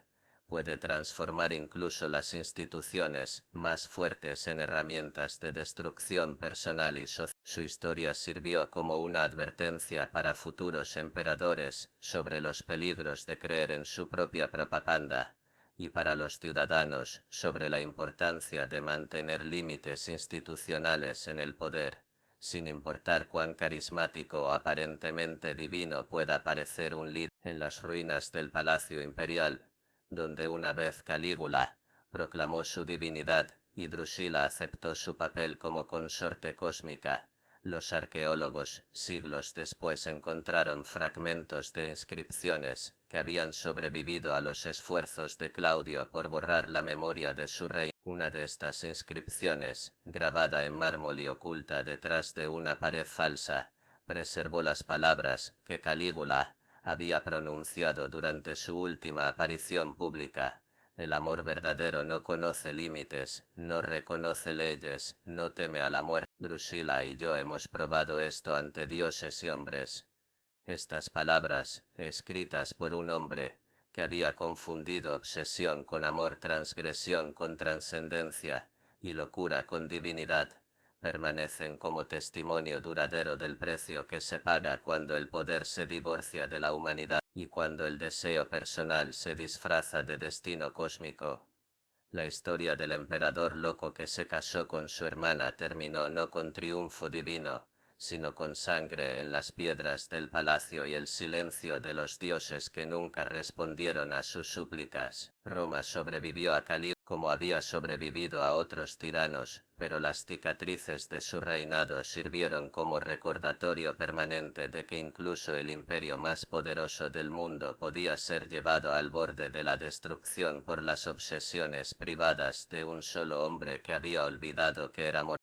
puede transformar incluso las instituciones más fuertes en herramientas de destrucción personal y social. Su historia sirvió como una advertencia para futuros emperadores sobre los peligros de creer en su propia propaganda, y para los ciudadanos sobre la importancia de mantener límites institucionales en el poder, sin importar cuán carismático o aparentemente divino pueda parecer un líder. En las ruinas del Palacio Imperial, donde una vez Calígula proclamó su divinidad y Drusila aceptó su papel como consorte cósmica, los arqueólogos siglos después encontraron fragmentos de inscripciones que habían sobrevivido a los esfuerzos de Claudio por borrar la memoria de su rey. Una de estas inscripciones, grabada en mármol y oculta detrás de una pared falsa, preservó las palabras que Calígula había pronunciado durante su última aparición pública: el amor verdadero no conoce límites, no reconoce leyes, no teme a la muerte. Drusila y yo hemos probado esto ante dioses y hombres. Estas palabras, escritas por un hombre que había confundido obsesión con amor, transgresión con trascendencia, y locura con divinidad, permanecen como testimonio duradero del precio que se paga cuando el poder se divorcia de la humanidad, y cuando el deseo personal se disfraza de destino cósmico. La historia del emperador loco que se casó con su hermana terminó no con triunfo divino, sino con sangre en las piedras del palacio y el silencio de los dioses que nunca respondieron a sus súplicas. Roma sobrevivió a Calígula como había sobrevivido a otros tiranos, pero las cicatrices de su reinado sirvieron como recordatorio permanente de que incluso el imperio más poderoso del mundo podía ser llevado al borde de la destrucción por las obsesiones privadas de un solo hombre que había olvidado que era mortal.